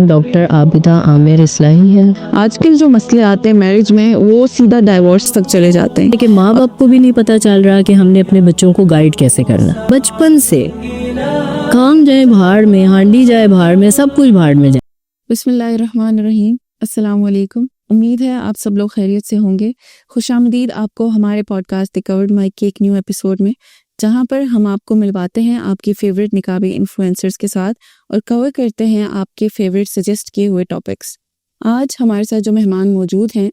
Doctor Abida عامر اصلاحی ہے. آج کل جو مسئلے آتے ہیں میرج میں وہ سیدھا ڈائیورس تک چلے جاتے ہیں کہ ماں باپ کو بھی نہیں پتہ چل رہا کہ ہم نے اپنے بچوں کو گائیڈ کیسے کرنا. بچپن سے کام جائے بھاڑ میں، ہانڈی جائے بھاڑ میں، سب کچھ بھاڑ میں جائے. بسم اللہ الرحمن الرحیم. السلام علیکم. امید ہے آپ سب لوگ خیریت سے ہوں گے. خوش آمدید آپ کو ہمارے پوڈ کاسٹ دی کورڈ مائک کے ایک نیو ایپیسوڈ میں، جہاں پر ہم آپ کو ملواتے ہیں آپ کی فیوریٹ نقابی انفلوئنسرز کے ساتھ اور کور کرتے ہیں آپ کے فیوریٹ سجیسٹ کیے ہوئے ٹاپکس. آج ہمارے ساتھ جو مہمان موجود ہیں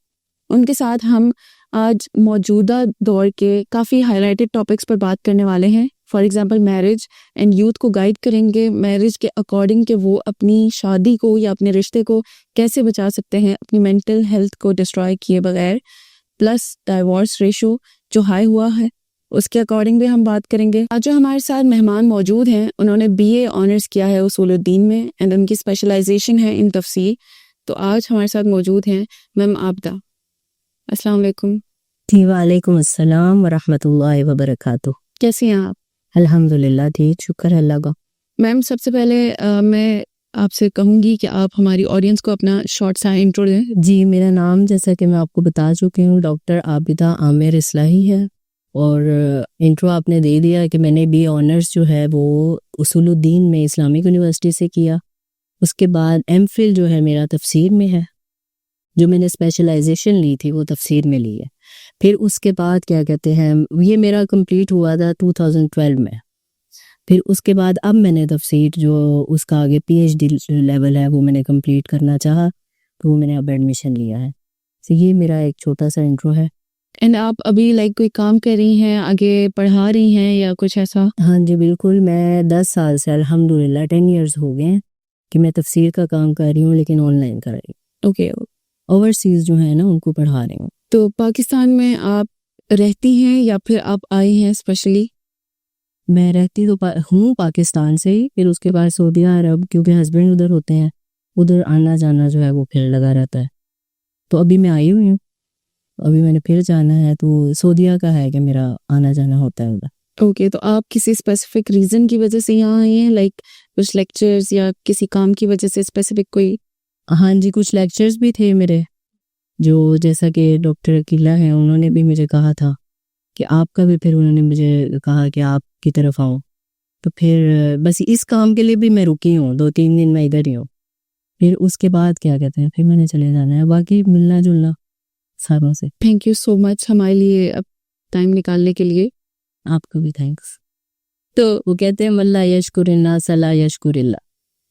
ان کے ساتھ ہم آج موجودہ دور کے کافی ہائی لائٹڈ ٹاپکس پر بات کرنے والے ہیں. For example marriage and youth کو گائیڈ کریں گے میرج کے اکارڈنگ کہ وہ اپنی شادی کو یا اپنے رشتے کو کیسے بچا سکتے ہیں اپنی مینٹل ہیلتھ کو ڈسٹرائے کیے بغیر. پلس ڈائیورس ریشو جو ہائی ہوا ہے اس کے اکارڈنگ بھی ہم بات کریں گے. آج جو ہمارے ساتھ مہمان موجود ہیں انہوں نے BA آنرس کیا ہے اصول الدین میں اینڈ ان کی اسپیشلائزیشن ہے ان تفسیر. تو آج ہمارے ساتھ موجود ہیں میم عابدہ. السلام علیکم. جی وعلیکم السلام ورحمۃ اللہ وبرکاتہ. کیسی ہیں آپ؟ الحمد للہ ٹھیک، شکر اللہ کا. میم سب سے پہلے میں آپ سے کہوں گی کہ آپ ہماری آڈینس کو اپنا شارٹ سا انٹرو دیں. جی میرا نام جیسا کہ میں آپ کو بتا چکی ہوں ڈاکٹر عابدہ عامر اصلاحی ہے، اور انٹرو آپ نے دے دیا کہ میں نے BA آنرس جو ہے وہ اصول الدین میں اسلامک یونیورسٹی سے کیا. اس کے بعد MPhil جو ہے میرا تفسیر میں ہے، جو میں نے اسپیشلائزیشن لی تھی وہ تفسیر میں لی ہے. پھر اس کے بعد کیا کہتے ہیں یہ میرا کمپلیٹ ہوا تھا 2012 میں. پھر اس کے بعد اب میں نے تفسیر جو اس کا آگے PhD لیول ہے وہ میں نے کمپلیٹ کرنا چاہا تو وہ میں نے اب ایڈمیشن لیا ہے. تو یہ میرا ایک چھوٹا سا انٹرو ہے. اینڈ آپ ابھی کوئی کام کر رہی ہیں، آگے پڑھا رہی ہیں یا کچھ ایسا؟ ہاں جی بالکل، میں 10 سال سے الحمدللہ 10 ایئرز ہو گئے ہیں کہ میں تفسیر کا کام کر رہی ہوں، لیکن آن لائن کر رہی ہوں. اوکے. اوورسیز جو ہے نا ان کو پڑھا رہی ہوں. تو پاکستان میں آپ رہتی ہیں یا پھر آپ آئی ہیں اسپیشلی؟ میں رہتی تو ہوں پاکستان سے ہی، پھر اس کے بعد سعودیہ عرب، کیونکہ ہسبینڈ ادھر ہوتے ہیں، ادھر آنا جانا جو ہے وہ پھر لگا رہتا ہے. تو ابھی میں آئی ہوئی ہوں، ابھی میں نے پھر جانا ہے، تو سعودیہ کا ہے کہ میرا آنا جانا ہوتا ہے ادھر. اوکے. تو آپ کسی اسپیسیفک ریزن کی وجہ سے یہاں آئی ہیں، کچھ لیکچرز یا کسی کام کی وجہ سے اسپیسیفک کوئی؟ ہاں جی کچھ لیکچرز بھی تھے میرے، جو جیسا کہ ڈاکٹر عقیلہ ہیں انہوں نے بھی مجھے کہا تھا کہ آپ کا بھی، پھر انہوں نے مجھے کہا کہ آپ کی طرف آؤں. تو پھر بس اس کام کے لیے بھی میں رکی ہوں، 2-3 دن میں ادھر ہی ہوں. پھر اس کے بعد کیا کہتے ہیں پھر میں نے چلے جانا ہے، باقی ملنا جلنا ساروں سے. تھینک یو سو مچ ہمارے لیے اب ٹائم نکالنے کے لیے. آپ کو بھی تھینکس. تو وہ کہتے ہیں مَن یشکر الناس لا یشکر اللہ،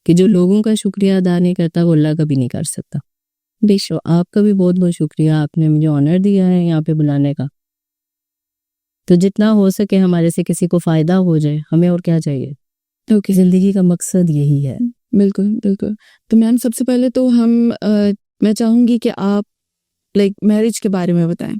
کہ جو لوگوں کا شکریہ ادا نہیں کرتا وہ اللہ کا بھی نہیں کر سکتا. بے شک. آپ کا بھی بہت بہت شکریہ، آپ نے مجھے آنر دیا ہے یہاں پہ بلانے کا. تو جتنا ہو سکے ہمارے سے کسی کو فائدہ ہو جائے، ہمیں اور کیا چاہیے. اوکے. زندگی کا مقصد یہی ہے. بالکل بالکل. تو میم سب سے پہلے تو میں چاہوں گی کہ آپ میرج کے بارے میں بتائیں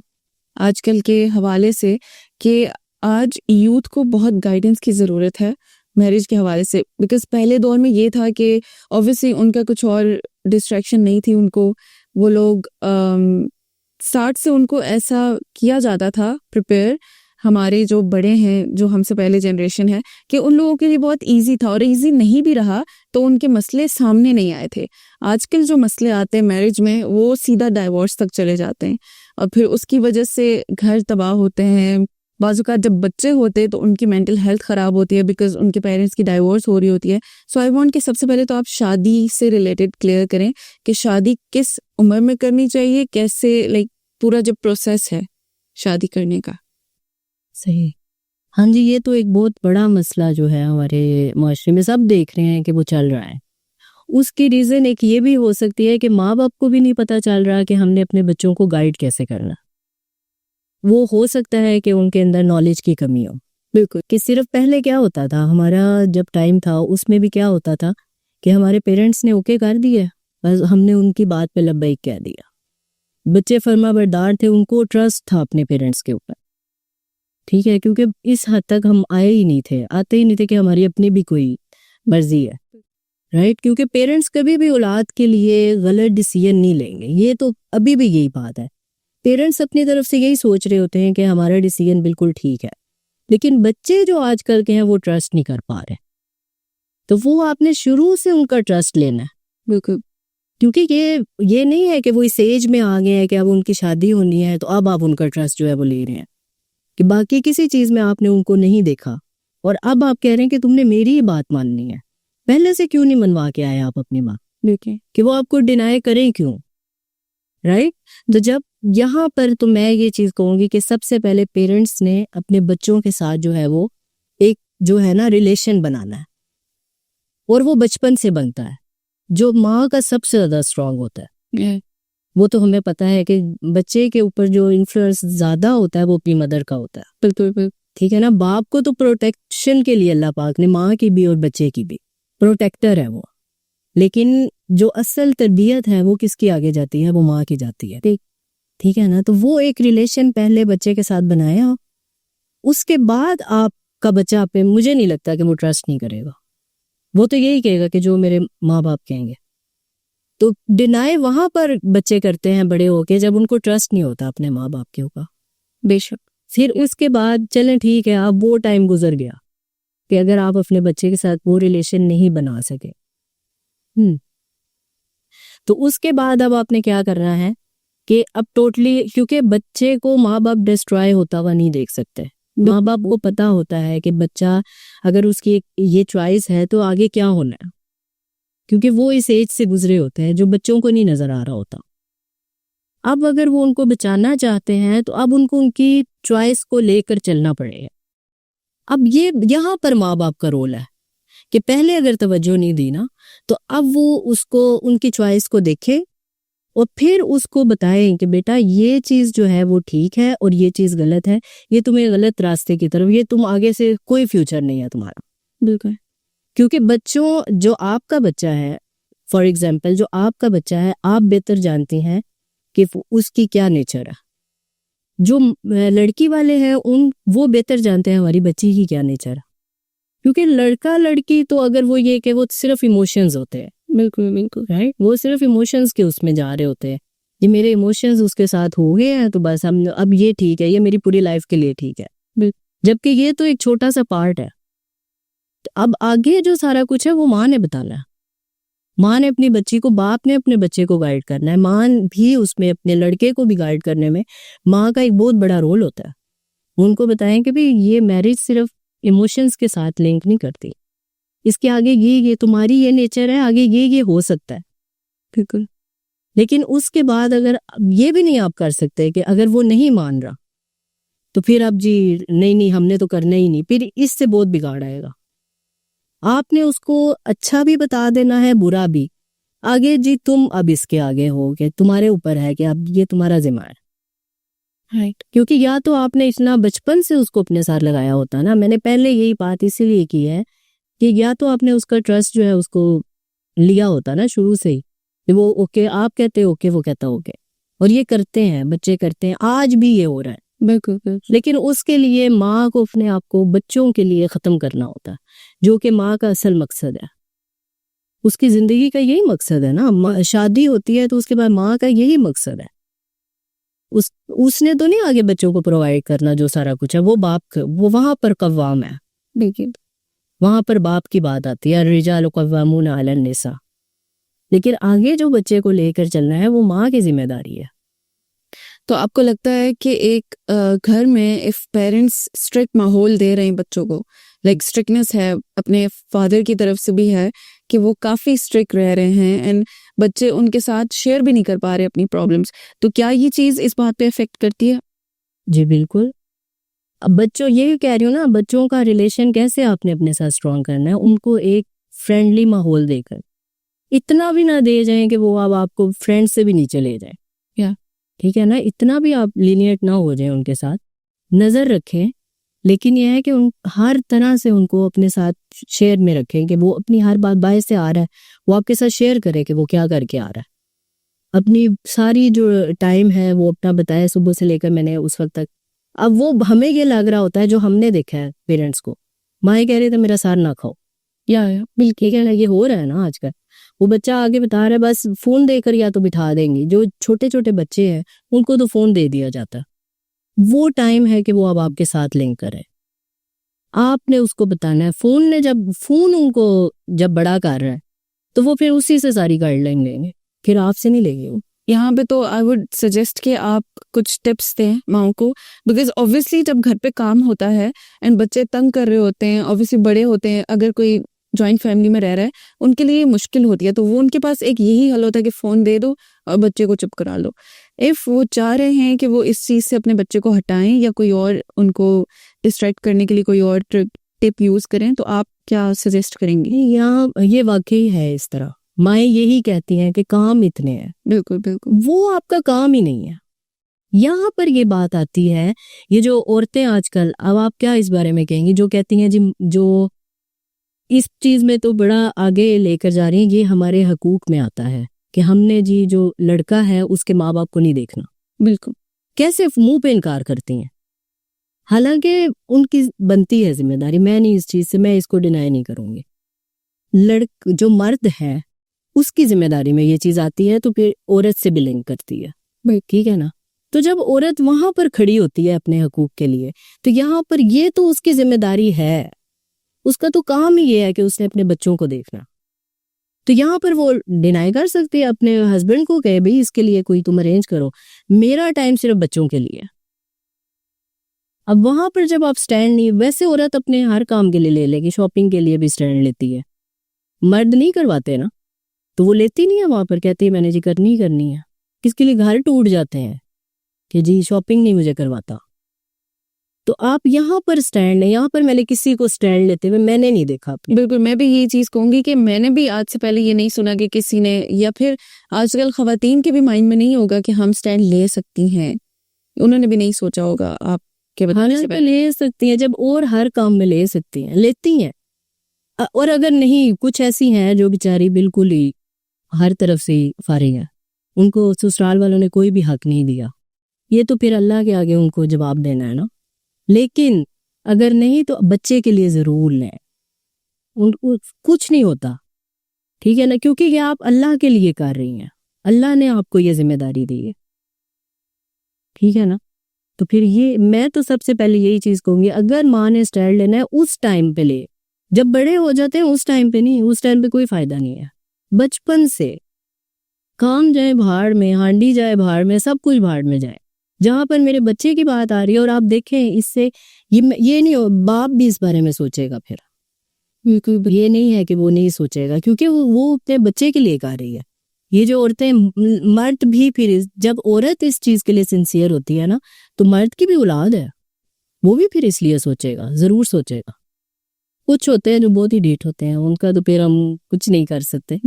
آج کل کے حوالے سے، کہ آج یوتھ کو بہت گائیڈنس کی ضرورت ہے میرج کے حوالے سے. بیکاز پہلے دور میں یہ تھا کہ اوبویسلی ان کا کچھ اور ڈسٹریکشن نہیں تھی، ان کو وہ لوگ اسٹارٹ سے ان کو ایسا کیا جاتا تھا پریپیئر، ہمارے جو بڑے ہیں جو ہم سے پہلے جنریشن ہے، کہ ان لوگوں کے لیے بہت ایزی تھا، اور ایزی نہیں بھی رہا تو ان کے مسئلے سامنے نہیں آئے تھے. آج کل جو مسئلے آتے ہیں میرج میں وہ سیدھا ڈائیورس تک چلے جاتے ہیں، اور پھر اس کی وجہ سے گھر تباہ ہوتے ہیں. بعض اوقات جب بچے ہوتے تو ان کی مینٹل ہیلتھ خراب ہوتی ہے بیکاز ان کے پیرنٹس کی ڈائیورس ہو رہی ہوتی ہے. سو آئی وانٹ کہ سب سے پہلے تو آپ شادی سے ریلیٹڈ کلیئر کریں کہ شادی کس عمر میں کرنی چاہیے، کیسے پورا جو پروسیس ہے شادی کرنے کا. صحیح. ہاں جی یہ تو ایک بہت بڑا مسئلہ جو ہے ہمارے معاشرے میں سب دیکھ رہے ہیں کہ وہ چل رہا ہے. اس کی ریزن ایک یہ بھی ہو سکتی ہے کہ ماں باپ کو بھی نہیں پتہ چل رہا کہ ہم نے اپنے بچوں کو گائیڈ کیسے کرنا. وہ ہو سکتا ہے کہ ان کے اندر نالج کی کمی ہو. بالکل. کہ صرف پہلے کیا ہوتا تھا، ہمارا جب ٹائم تھا اس میں بھی کیا ہوتا تھا کہ ہمارے پیرنٹس نے اوکے کر دیا، بس ہم نے ان کی بات پہ لبیک کہہ دیا. بچے فرما بردار تھے، ان کو ٹرسٹ تھا اپنے پیرنٹس کے اوپر. ٹھیک ہے، کیونکہ اس حد تک ہم آتے ہی نہیں تھے کہ ہماری اپنی بھی کوئی مرضی ہے. رائٹ. کیونکہ پیرنٹس کبھی بھی اولاد کے لیے غلط ڈیسیژن نہیں لیں گے، یہ تو ابھی بھی یہی بات ہے. پیرنٹس اپنی طرف سے یہی سوچ رہے ہوتے ہیں کہ ہمارا ڈیسیژن بالکل ٹھیک ہے، لیکن بچے جو آج کل کے ہیں وہ ٹرسٹ نہیں کر پا رہے. تو وہ آپ نے شروع سے ان کا ٹرسٹ لینا ہے. بالکل کیونکہ یہ نہیں ہے کہ وہ اس ایج میں آ گئے ہیں کہ اب ان کی شادی ہونی ہے تو اب آپ ان کا ٹرسٹ جو ہے وہ لے رہے ہیں، کہ باقی کسی چیز میں آپ نے ان کو نہیں دیکھا اور اب آپ کہہ رہے ہیں کہ تم نے میری ہی بات ماننی ہے. پہلے سے کیوں نہیں منوا کے آئے آپ اپنی ماں دیکھیں. کہ وہ آپ کو ڈینائی کریں کیوں؟ رائٹ. تو جب یہاں پر تو میں یہ چیز کہوں گی کہ سب سے پہلے پیرنٹس نے اپنے بچوں کے ساتھ جو ہے وہ ایک جو ہے نا ریلیشن بنانا ہے، اور وہ بچپن سے بنتا ہے. جو ماں کا سب سے زیادہ اسٹرانگ ہوتا ہے، وہ تو ہمیں پتہ ہے کہ بچے کے اوپر جو انفلوئنس زیادہ ہوتا ہے وہ اپنی مدر کا ہوتا ہے. بالکل ٹھیک ہے نا. باپ کو تو پروٹیکشن کے لیے اللہ پاک نے ماں کی بھی اور بچے کی بھی پروٹیکٹر ہے وہ، لیکن جو اصل تربیت ہے وہ کس کی آگے جاتی ہے؟ وہ ماں کی جاتی ہے. ٹھیک ہے نا. تو وہ ایک ریلیشن پہلے بچے کے ساتھ بنایا، اس کے بعد آپ کا بچہ پہ مجھے نہیں لگتا کہ وہ ٹرسٹ نہیں کرے گا. وہ تو یہی کہے گا کہ جو میرے ماں باپ کہیں گے. تو ڈینائی وہاں پر بچے کرتے ہیں بڑے ہو کے جب ان کو ٹرسٹ نہیں ہوتا اپنے ماں باپ کے اوپر. بے شک. پھر اس کے بعد چلیں ٹھیک ہے، اب وہ ٹائم گزر گیا کہ اگر آپ اپنے بچے کے ساتھ وہ ریلیشن نہیں بنا سکے تو اس کے بعد اب آپ نے کیا کرنا ہے کہ اب ٹوٹلی، کیونکہ بچے کو ماں باپ ڈسٹرائے ہوتا ہوا نہیں دیکھ سکتے. ماں باپ کو پتا ہوتا ہے کہ بچہ اگر اس کی یہ چوائس ہے تو آگے کیا ہونا ہے، کیونکہ وہ اس ایج سے گزرے ہوتے ہیں جو بچوں کو نہیں نظر آ رہا ہوتا. اب اگر وہ ان کو بچانا چاہتے ہیں تو اب ان کو ان کی چوائس کو لے کر چلنا پڑے گا. اب یہ یہاں پر ماں باپ کا رول ہے کہ پہلے اگر توجہ نہیں دی نا تو اب وہ اس کو ان کی چوائس کو دیکھے اور پھر اس کو بتائیں کہ بیٹا یہ چیز جو ہے وہ ٹھیک ہے اور یہ چیز غلط ہے، یہ تمہیں غلط راستے کی طرف، یہ تم آگے سے کوئی فیوچر نہیں ہے تمہارا. بالکل. کیونکہ بچوں، جو آپ کا بچہ ہے، فار ایگزامپل جو آپ کا بچہ ہے، آپ بہتر جانتی ہیں کہ اس کی کیا نیچر ہے. جو لڑکی والے ہیں وہ بہتر جانتے ہیں ہماری بچی کی کیا نیچر ہے. کیونکہ لڑکا لڑکی تو اگر وہ یہ کہ وہ صرف ایموشنز ہوتے ہیں. بالکل رائٹ. وہ صرف ایموشنز کے اس میں جا رہے ہوتے ہیں، یہ میرے ایموشنز اس کے ساتھ ہو گئے ہیں تو بس اب یہ ٹھیک ہے، یہ میری پوری لائف کے لیے ٹھیک ہے. جبکہ یہ تو ایک چھوٹا سا پارٹ ہے. اب آگے جو سارا کچھ ہے وہ ماں نے بتانا ہے. ماں نے اپنی بچی کو، باپ نے اپنے بچے کو گائیڈ کرنا ہے. ماں بھی اس میں اپنے لڑکے کو بھی گائیڈ کرنے میں ماں کا ایک بہت بڑا رول ہوتا ہے. ان کو بتائیں کہ بھی یہ میرج صرف ایموشنز کے ساتھ لنک نہیں کرتی، اس کے آگے یہ تمہاری یہ نیچر ہے، آگے یہ ہو سکتا ہے. بالکل. لیکن اس کے بعد اگر یہ بھی نہیں آپ کر سکتے کہ اگر وہ نہیں مان رہا تو پھر اب جی نہیں ہم نے تو کرنا ہی نہیں، پھر اس سے بہت بگاڑ آئے گا. آپ نے اس کو اچھا بھی بتا دینا ہے، برا بھی. آگے جی تم اب اس کے آگے ہو کہ تمہارے اوپر ہے کہ اب یہ تمہارا ذمہ ہے. کیونکہ یا تو آپ نے اتنا بچپن سے اس کو اپنے ساتھ لگایا ہوتا نا. میں نے پہلے یہی بات اسی لیے کی ہے کہ یا تو آپ نے اس کا ٹرسٹ جو ہے اس کو لیا ہوتا نا شروع سے ہی کہ وہ اوکے آپ کہتے اوکے وہ کہتا اوکے. اور یہ کرتے ہیں بچے، کرتے ہیں، آج بھی یہ ہو رہا ہے. بالکل. لیکن اس کے لیے ماں کو اپنے آپ کو بچوں کے لیے ختم کرنا ہوتا ہے، جو کہ ماں کا اصل مقصد ہے. اس کی زندگی کا یہی مقصد ہے نا. شادی ہوتی ہے تو اس کے بعد ماں کا یہی مقصد ہے. اس نے تو نہیں آگے بچوں کو پرووائڈ کرنا جو سارا کچھ ہے، وہ باپ وہ وہاں پر قوام ہے. دیکھیے وہاں پر باپ کی بات آتی ہے، الرجال قوامون علی النساء. لیکن آگے جو بچے کو لے کر چلنا ہے وہ ماں کی ذمہ داری ہے. تو آپ کو لگتا ہے کہ ایک گھر میں اف پیرنٹس اسٹرکٹ ماحول دے رہے ہیں بچوں کو، لائک اسٹرکٹنس ہے اپنے فادر کی طرف سے بھی ہے کہ وہ کافی اسٹرکٹ رہ رہے ہیں اینڈ بچے ان کے ساتھ شیئر بھی نہیں کر پا رہے اپنی پرابلمس، تو کیا یہ چیز اس بات پہ افیکٹ کرتی ہے؟ جی بالکل. اب بچوں، یہی کہہ رہی ہوں نا، بچوں کا ریلیشن کیسے آپ نے اپنے ساتھ اسٹرانگ کرنا ہے؟ ان کو ایک فرینڈلی ماحول دے کر، اتنا بھی نہ دے جائیں کہ وہ اب آپ کو فرینڈ سے بھی نیچے لے جائیں. ٹھیک ہے نا. اتنا بھی آپ لینیٹ نہ ہو جائیں، ان کے ساتھ نظر رکھیں. لیکن یہ ہے کہ ہر طرح سے ان کو اپنے ساتھ شیئر میں رکھیں کہ وہ اپنی ہر بات باعث سے آ رہا ہے وہ آپ کے ساتھ شیئر کرے کہ وہ کیا کر کے آ رہا ہے. اپنی ساری جو ٹائم ہے وہ اپنا بتائے صبح سے لے کر میں نے اس وقت تک. اب وہ ہمیں یہ لگ رہا ہوتا ہے جو ہم نے دیکھا ہے پیرنٹس کو، مائیں کہہ رہے تھے میرا سار نہ کھاؤ، یا بالکل کہنا یہ ہو رہا ہے نا آج کل. وہ بچہ آگے بتا رہا ہے، بس فون دے کر یا تو بٹھا دیں گی. جو چھوٹے چھوٹے بچے ہیں ان کو تو فون دے دیا جاتا ہے. وہ ٹائم ہے کہ وہ اب آپ کے ساتھ لنک کرے. آپ نے اس کو بتانا ہے. فون ان کو جب بڑا کر رہا ہے تو وہ پھر اسی سے ساری گائیڈ لائن لیں گے، پھر آپ سے نہیں لیں گے وہ۔ یہاں پہ تو آئی وڈ سجیسٹ کہ آپ کچھ ٹپس دیں ماؤں کو، بیکاز اوبویسلی جب گھر پہ کام ہوتا ہے اینڈ بچے تنگ کر رہے ہوتے ہیں، اوبویسلی بڑے ہوتے ہیں، اگر کوئی جوائنٹ فیملی میں رہ رہا ہے ان کے لیے یہ مشکل ہوتی ہے، تو وہ ان کے پاس ایک یہی حل ہوتا ہے کہ فون دے دو اور بچے کو چپ کرا لو۔ اف وہ چاہ رہے ہیں کہ وہ اس چیز سے اپنے بچے کو ہٹائیں یا کوئی اور ان کو ڈسٹریکٹ کرنے کے لیے کوئی اور ٹپ یوز کریں، تو آپ کیا سجیسٹ کریں گے؟ یہاں یہ واقعی ہے اس طرح، مائیں یہی کہتی ہیں کہ کام اتنے ہیں، بالکل بالکل، وہ آپ کا کام ہی نہیں ہے۔ یہاں پر یہ بات آتی ہے، یہ جو عورتیں آج کل، اب آپ کیا اس بارے میں کہیں گی، جو کہتی ہیں جی جو اس چیز میں تو بڑا آگے لے کر جا رہی ہیں، یہ ہمارے حقوق میں آتا ہے کہ ہم نے جی جو لڑکا ہے اس کے ماں باپ کو نہیں دیکھنا۔ بالکل، کیسے منہ پہ انکار کرتی ہیں، حالانکہ ان کی بنتی ہے ذمہ داری، میں نہیں اس چیز سے، میں اس کو ڈینائی نہیں کروں گی۔ جو مرد ہے اس کی ذمہ داری میں یہ چیز آتی ہے تو پھر عورت سے بھی لنک کرتی ہے، ٹھیک ہے نا؟ تو جب عورت وہاں پر کھڑی ہوتی ہے اپنے حقوق کے لیے، تو یہاں پر یہ تو اس کی ذمہ داری ہے، اس کا تو کام ہی یہ ہے کہ اس نے اپنے بچوں کو دیکھنا۔ تو یہاں پر وہ ڈینائی کر سکتی ہے اپنے ہسبینڈ کو کہ بھئی اس کے لیے کوئی تم ارینج کرو، میرا ٹائم صرف بچوں کے لیے۔ اب وہاں پر جب آپ سٹینڈ نہیں، ویسے عورت اپنے ہر کام کے لیے لے لے گی، شاپنگ کے لیے بھی سٹینڈ لیتی ہے، مرد نہیں کرواتے نا، تو وہ لیتی نہیں ہے، وہاں پر کہتی ہے میں نے جی کرنی ہے۔ کس کے لیے گھر ٹوٹ جاتے ہیں کہ جی شاپنگ نہیں مجھے کرواتا۔ تو آپ یہاں پر سٹینڈ لیں، یہاں پر میں نے کسی کو سٹینڈ لیتے ہوئے میں نے نہیں دیکھا۔ بالکل، میں بھی یہ چیز کہوں گی کہ میں نے بھی آج سے پہلے یہ نہیں سنا کہ کسی نے، یا پھر آج کل خواتین کے بھی مائنڈ میں نہیں ہوگا کہ ہم سٹینڈ لے سکتی ہیں، انہوں نے بھی نہیں سوچا ہوگا آپ کے بتانے سے پہلے۔ لے سکتی ہیں، جب اور ہر کام میں لے سکتی ہیں، لیتی ہیں۔ اور اگر نہیں، کچھ ایسی ہیں جو بیچاری بالکل ہی ہر طرف سے فارغ ہے، ان کو سسرال والوں نے کوئی بھی حق نہیں دیا، یہ تو پھر اللہ کے آگے ان کو جواب دینا ہے نا۔ لیکن اگر نہیں تو بچے کے لیے ضرور لیں، ان کو کچھ نہیں ہوتا، ٹھیک ہے نا، کیونکہ یہ آپ اللہ کے لیے کر رہی ہیں، اللہ نے آپ کو یہ ذمہ داری دی ہے، ٹھیک ہے نا۔ تو پھر یہ میں تو سب سے پہلے یہی چیز کہوں گی، اگر ماں نے اسٹینڈ لینا ہے اس ٹائم پہ لے، جب بڑے ہو جاتے ہیں اس ٹائم پہ نہیں، اس ٹائم پہ کوئی فائدہ نہیں ہے۔ بچپن سے کام جائے بھاڑ میں، ہانڈی جائے بھاڑ میں، سب کچھ بھاڑ میں جائے۔ جہاں پر میرے بچے کی بات آ رہی ہے، اور آپ دیکھیں اس سے یہ نہیں ہو، باپ بھی اس بارے میں سوچے گا، پھر یہ نہیں ہے کہ وہ نہیں سوچے گا، کیونکہ وہ اپنے بچے کے لیے کر رہی ہے۔ یہ جو عورتیں، مرد بھی پھر جب عورت اس چیز کے لیے سنسیئر ہوتی ہے نا، تو مرد کی بھی اولاد ہے، وہ بھی پھر اس لیے سوچے گا، ضرور سوچے گا۔ کچھ ہوتے ہیں جو بہت ہی ڈیٹ ہوتے ہیں، ان کا تو پھر ہم کچھ نہیں کر سکتے،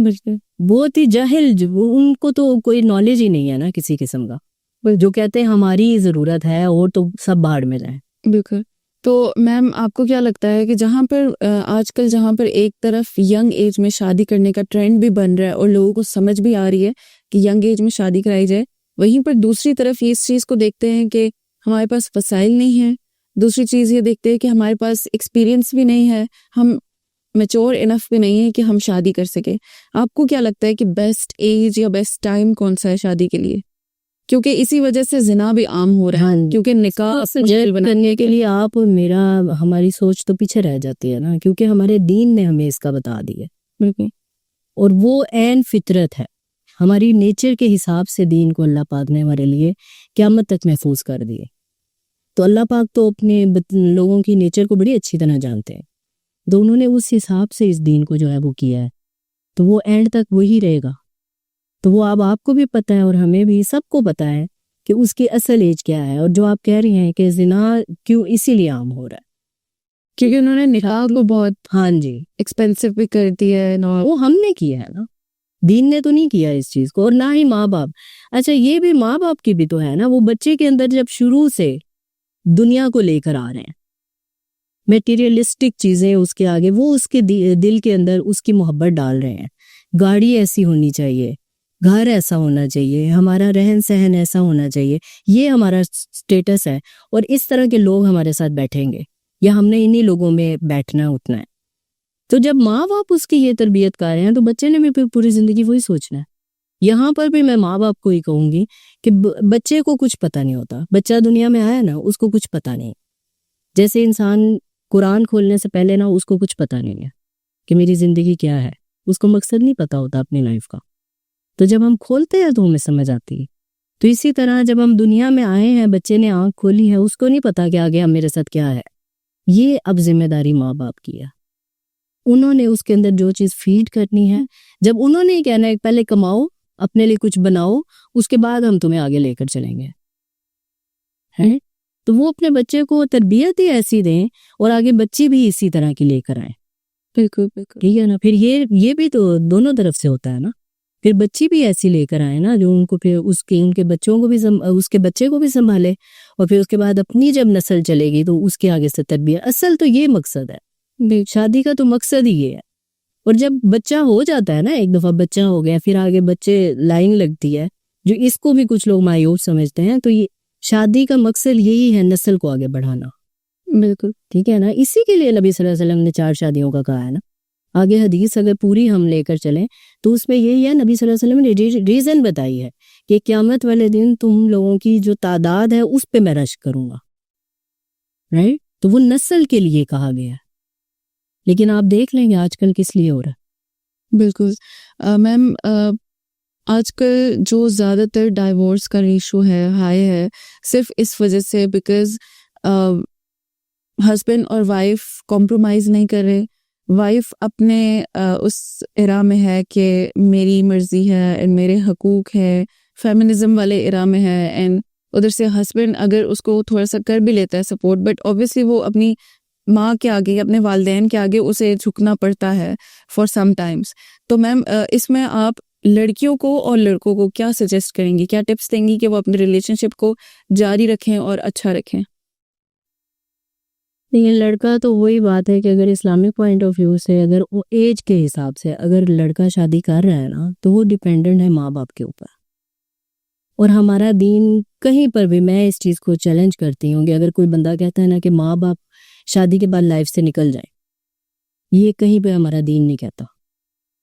بہت ہی جاہل، ان کو تو کوئی نالج ہی نہیں ہے نا کسی قسم کا، جو کہتے ہیں ہماری ضرورت ہے اور تو سب بھاڑ میں جائیں۔ بالکل۔ تو میم آپ کو کیا لگتا ہے کہ جہاں پر آج کل جہاں پر ایک طرف ینگ ایج میں شادی کرنے کا ٹرینڈ بھی بن رہا ہے اور لوگوں کو سمجھ بھی آ رہی ہے کہ ینگ ایج میں شادی کرائی جائے، وہیں پر دوسری طرف یہ اس چیز کو دیکھتے ہیں کہ ہمارے پاس وسائل نہیں ہیں، دوسری چیز یہ دیکھتے ہیں کہ ہمارے پاس ایکسپیرینس بھی نہیں ہے، ہم میچور انف بھی نہیں ہے کہ ہم شادی کر سکے۔ آپ کو کیا لگتا ہے کہ بیسٹ ایج یا بیسٹ ٹائم کون سا ہے شادی کے لیے؟ کیونکہ اسی وجہ سے زنا بھی عام ہو رہا ہے، کیونکہ نکاح کرنے کے لیے آپ اور ہماری سوچ تو پیچھے رہ جاتی ہے نا، کیونکہ ہمارے دین نے ہمیں اس کا بتا دی ہے، بالکل، اور وہ عین فطرت ہے، ہماری نیچر کے حساب سے دین کو اللہ پاک نے ہمارے لیے قیامت تک محفوظ کر دیے۔ تو اللہ پاک تو اپنے لوگوں کی نیچر کو بڑی اچھی طرح جانتے ہیں، تو انہوں نے اس حساب سے اس دین کو جو ہے وہ کیا ہے، تو وہ اینڈ تک وہی رہے گا۔ تو وہ اب آپ کو بھی پتہ ہے اور ہمیں بھی، سب کو پتہ ہے کہ اس کی اصل ایج کیا ہے، اور جو آپ کہہ رہی ہیں کہ زنا کیوں اسی لیے عام ہو رہا ہے، کیونکہ انہوں نے نکاح کو بہت ہاں جی ایکسپینسو بھی کر دیا ہے، وہ ہم نے کیا ہے نا، دین نے تو نہیں کیا اس چیز کو، اور نہ ہی ماں باپ۔ اچھا یہ بھی ماں باپ کی بھی تو ہے نا، وہ بچے کے اندر جب شروع سے دنیا کو لے کر آ رہے ہیں، میٹیریلسٹک چیزیں اس کے آگے، وہ اس کے دل کے اندر اس کی محبت ڈال رہے ہیں، گاڑی ایسی ہونی چاہیے، گھر ایسا ہونا چاہیے، ہمارا رہن سہن ایسا ہونا چاہیے، یہ ہمارا سٹیٹس ہے، اور اس طرح کے لوگ ہمارے ساتھ بیٹھیں گے، یا ہم نے انہی لوگوں میں بیٹھنا اٹھنا ہے۔ تو جب ماں باپ اس کی یہ تربیت کر رہے ہیں تو بچے نے بھی پوری زندگی وہی سوچنا ہے۔ یہاں پر بھی میں ماں باپ کو ہی کہوں گی کہ بچے کو کچھ پتہ نہیں ہوتا، بچہ دنیا میں آیا نا، اس کو کچھ پتہ نہیں، جیسے انسان قرآن کھولنے سے پہلے نا اس کو کچھ پتہ نہیں ہے کہ میری زندگی کیا ہے، اس کو مقصد نہیں پتا ہوتا اپنی لائف کا. تو جب ہم کھولتے ہیں تو ہمیں سمجھ آتی ہے. تو اسی طرح جب ہم دنیا میں آئے ہیں, بچے نے آنکھ کھولی ہے, اس کو نہیں پتا کہ آگے اب میرے ساتھ کیا ہے. یہ اب ذمہ داری ماں باپ کی ہے. انہوں نے اس کے اندر جو چیز فیڈ کرنی ہے, جب انہوں نے کہنا ہے پہلے کماؤ, اپنے لیے کچھ بناؤ, اس کے بعد ہم تمہیں آگے لے کر چلیں گے, ہے تو وہ اپنے بچے کو تربیت ہی ایسی دیں اور آگے بچی بھی اسی طرح کی لے کر آئیں. بالکل بالکل ٹھیک ہے نا. پھر یہ بھی تو دونوں طرف سے ہوتا ہے نا. پھر بچی بھی ایسی لے کر آئے نا جو ان کو پھر ان کے بچوں کو بھی اس کے بچے کو بھی سنبھالے, اور پھر اس کے بعد اپنی جب نسل چلے گی تو اس کے آگے سے تربیت. اصل تو یہ مقصد ہے, شادی کا تو مقصد ہی یہ ہے. اور جب بچہ ہو جاتا ہے نا, ایک دفعہ بچہ ہو گیا, پھر آگے بچے لائن لگتی ہے, جو اس کو بھی کچھ لوگ مایوس سمجھتے ہیں. تو یہ شادی کا مقصد یہی ہے, نسل کو آگے بڑھانا. بالکل ٹھیک ہے نا. اسی کے لیے نبی صلی اللہ علیہ وسلم نے 4 شادیوں کا کہا ہے نا. آگے حدیث اگر پوری ہم لے کر چلیں تو اس میں یہی ہے, نبی صلی اللہ علیہ وسلم نے ریزن بتائی ہے کہ قیامت والے دن تم لوگوں کی جو تعداد ہے اس پہ میں رشک کروں گا, رائٹ. تو وہ نسل کے لیے کہا گیا ہے. لیکن آپ دیکھ لیں گے آج کل کس لیے ہو رہا ہے. بالکل میم, آج کل جو زیادہ تر ڈائیورس کا ریشو ہے ہائی ہے, صرف اس وجہ سے بیکاز ہسبینڈ اور وائف کمپرومائز نہیں کر رہے. وائف اپنے اس ایرا میں ہے کہ میری مرضی ہے اینڈ میرے حقوق ہے, فیمنزم والے ایرا میں ہے. اینڈ ادھر سے ہسبینڈ اگر اس کو تھوڑا سا کر بھی لیتا ہے سپورٹ, بٹ اوبیسلی وہ اپنی ماں کے آگے, اپنے والدین کے آگے اسے جھکنا پڑتا ہے فار سم ٹائمس. تو میم اس میں آپ لڑکیوں کو اور لڑکوں کو کیا سجیسٹ کریں گی, کیا ٹپس دیں گی کہ وہ اپنے ریلیشن شپ کو جاری رکھیں اور اچھا رکھیں؟ لیکن لڑکا تو وہی بات ہے کہ اگر اسلامک پوائنٹ آف ویو سے, اگر وہ ایج کے حساب سے اگر لڑکا شادی کر رہا ہے نا, تو وہ ڈیپینڈنٹ ہے ماں باپ کے اوپر. اور ہمارا دین کہیں پر بھی, میں اس چیز کو چیلنج کرتی ہوں کہ اگر کوئی بندہ کہتا ہے نا کہ ماں باپ شادی کے بعد لائف سے نکل جائیں, یہ کہیں پہ ہمارا دین نہیں کہتا.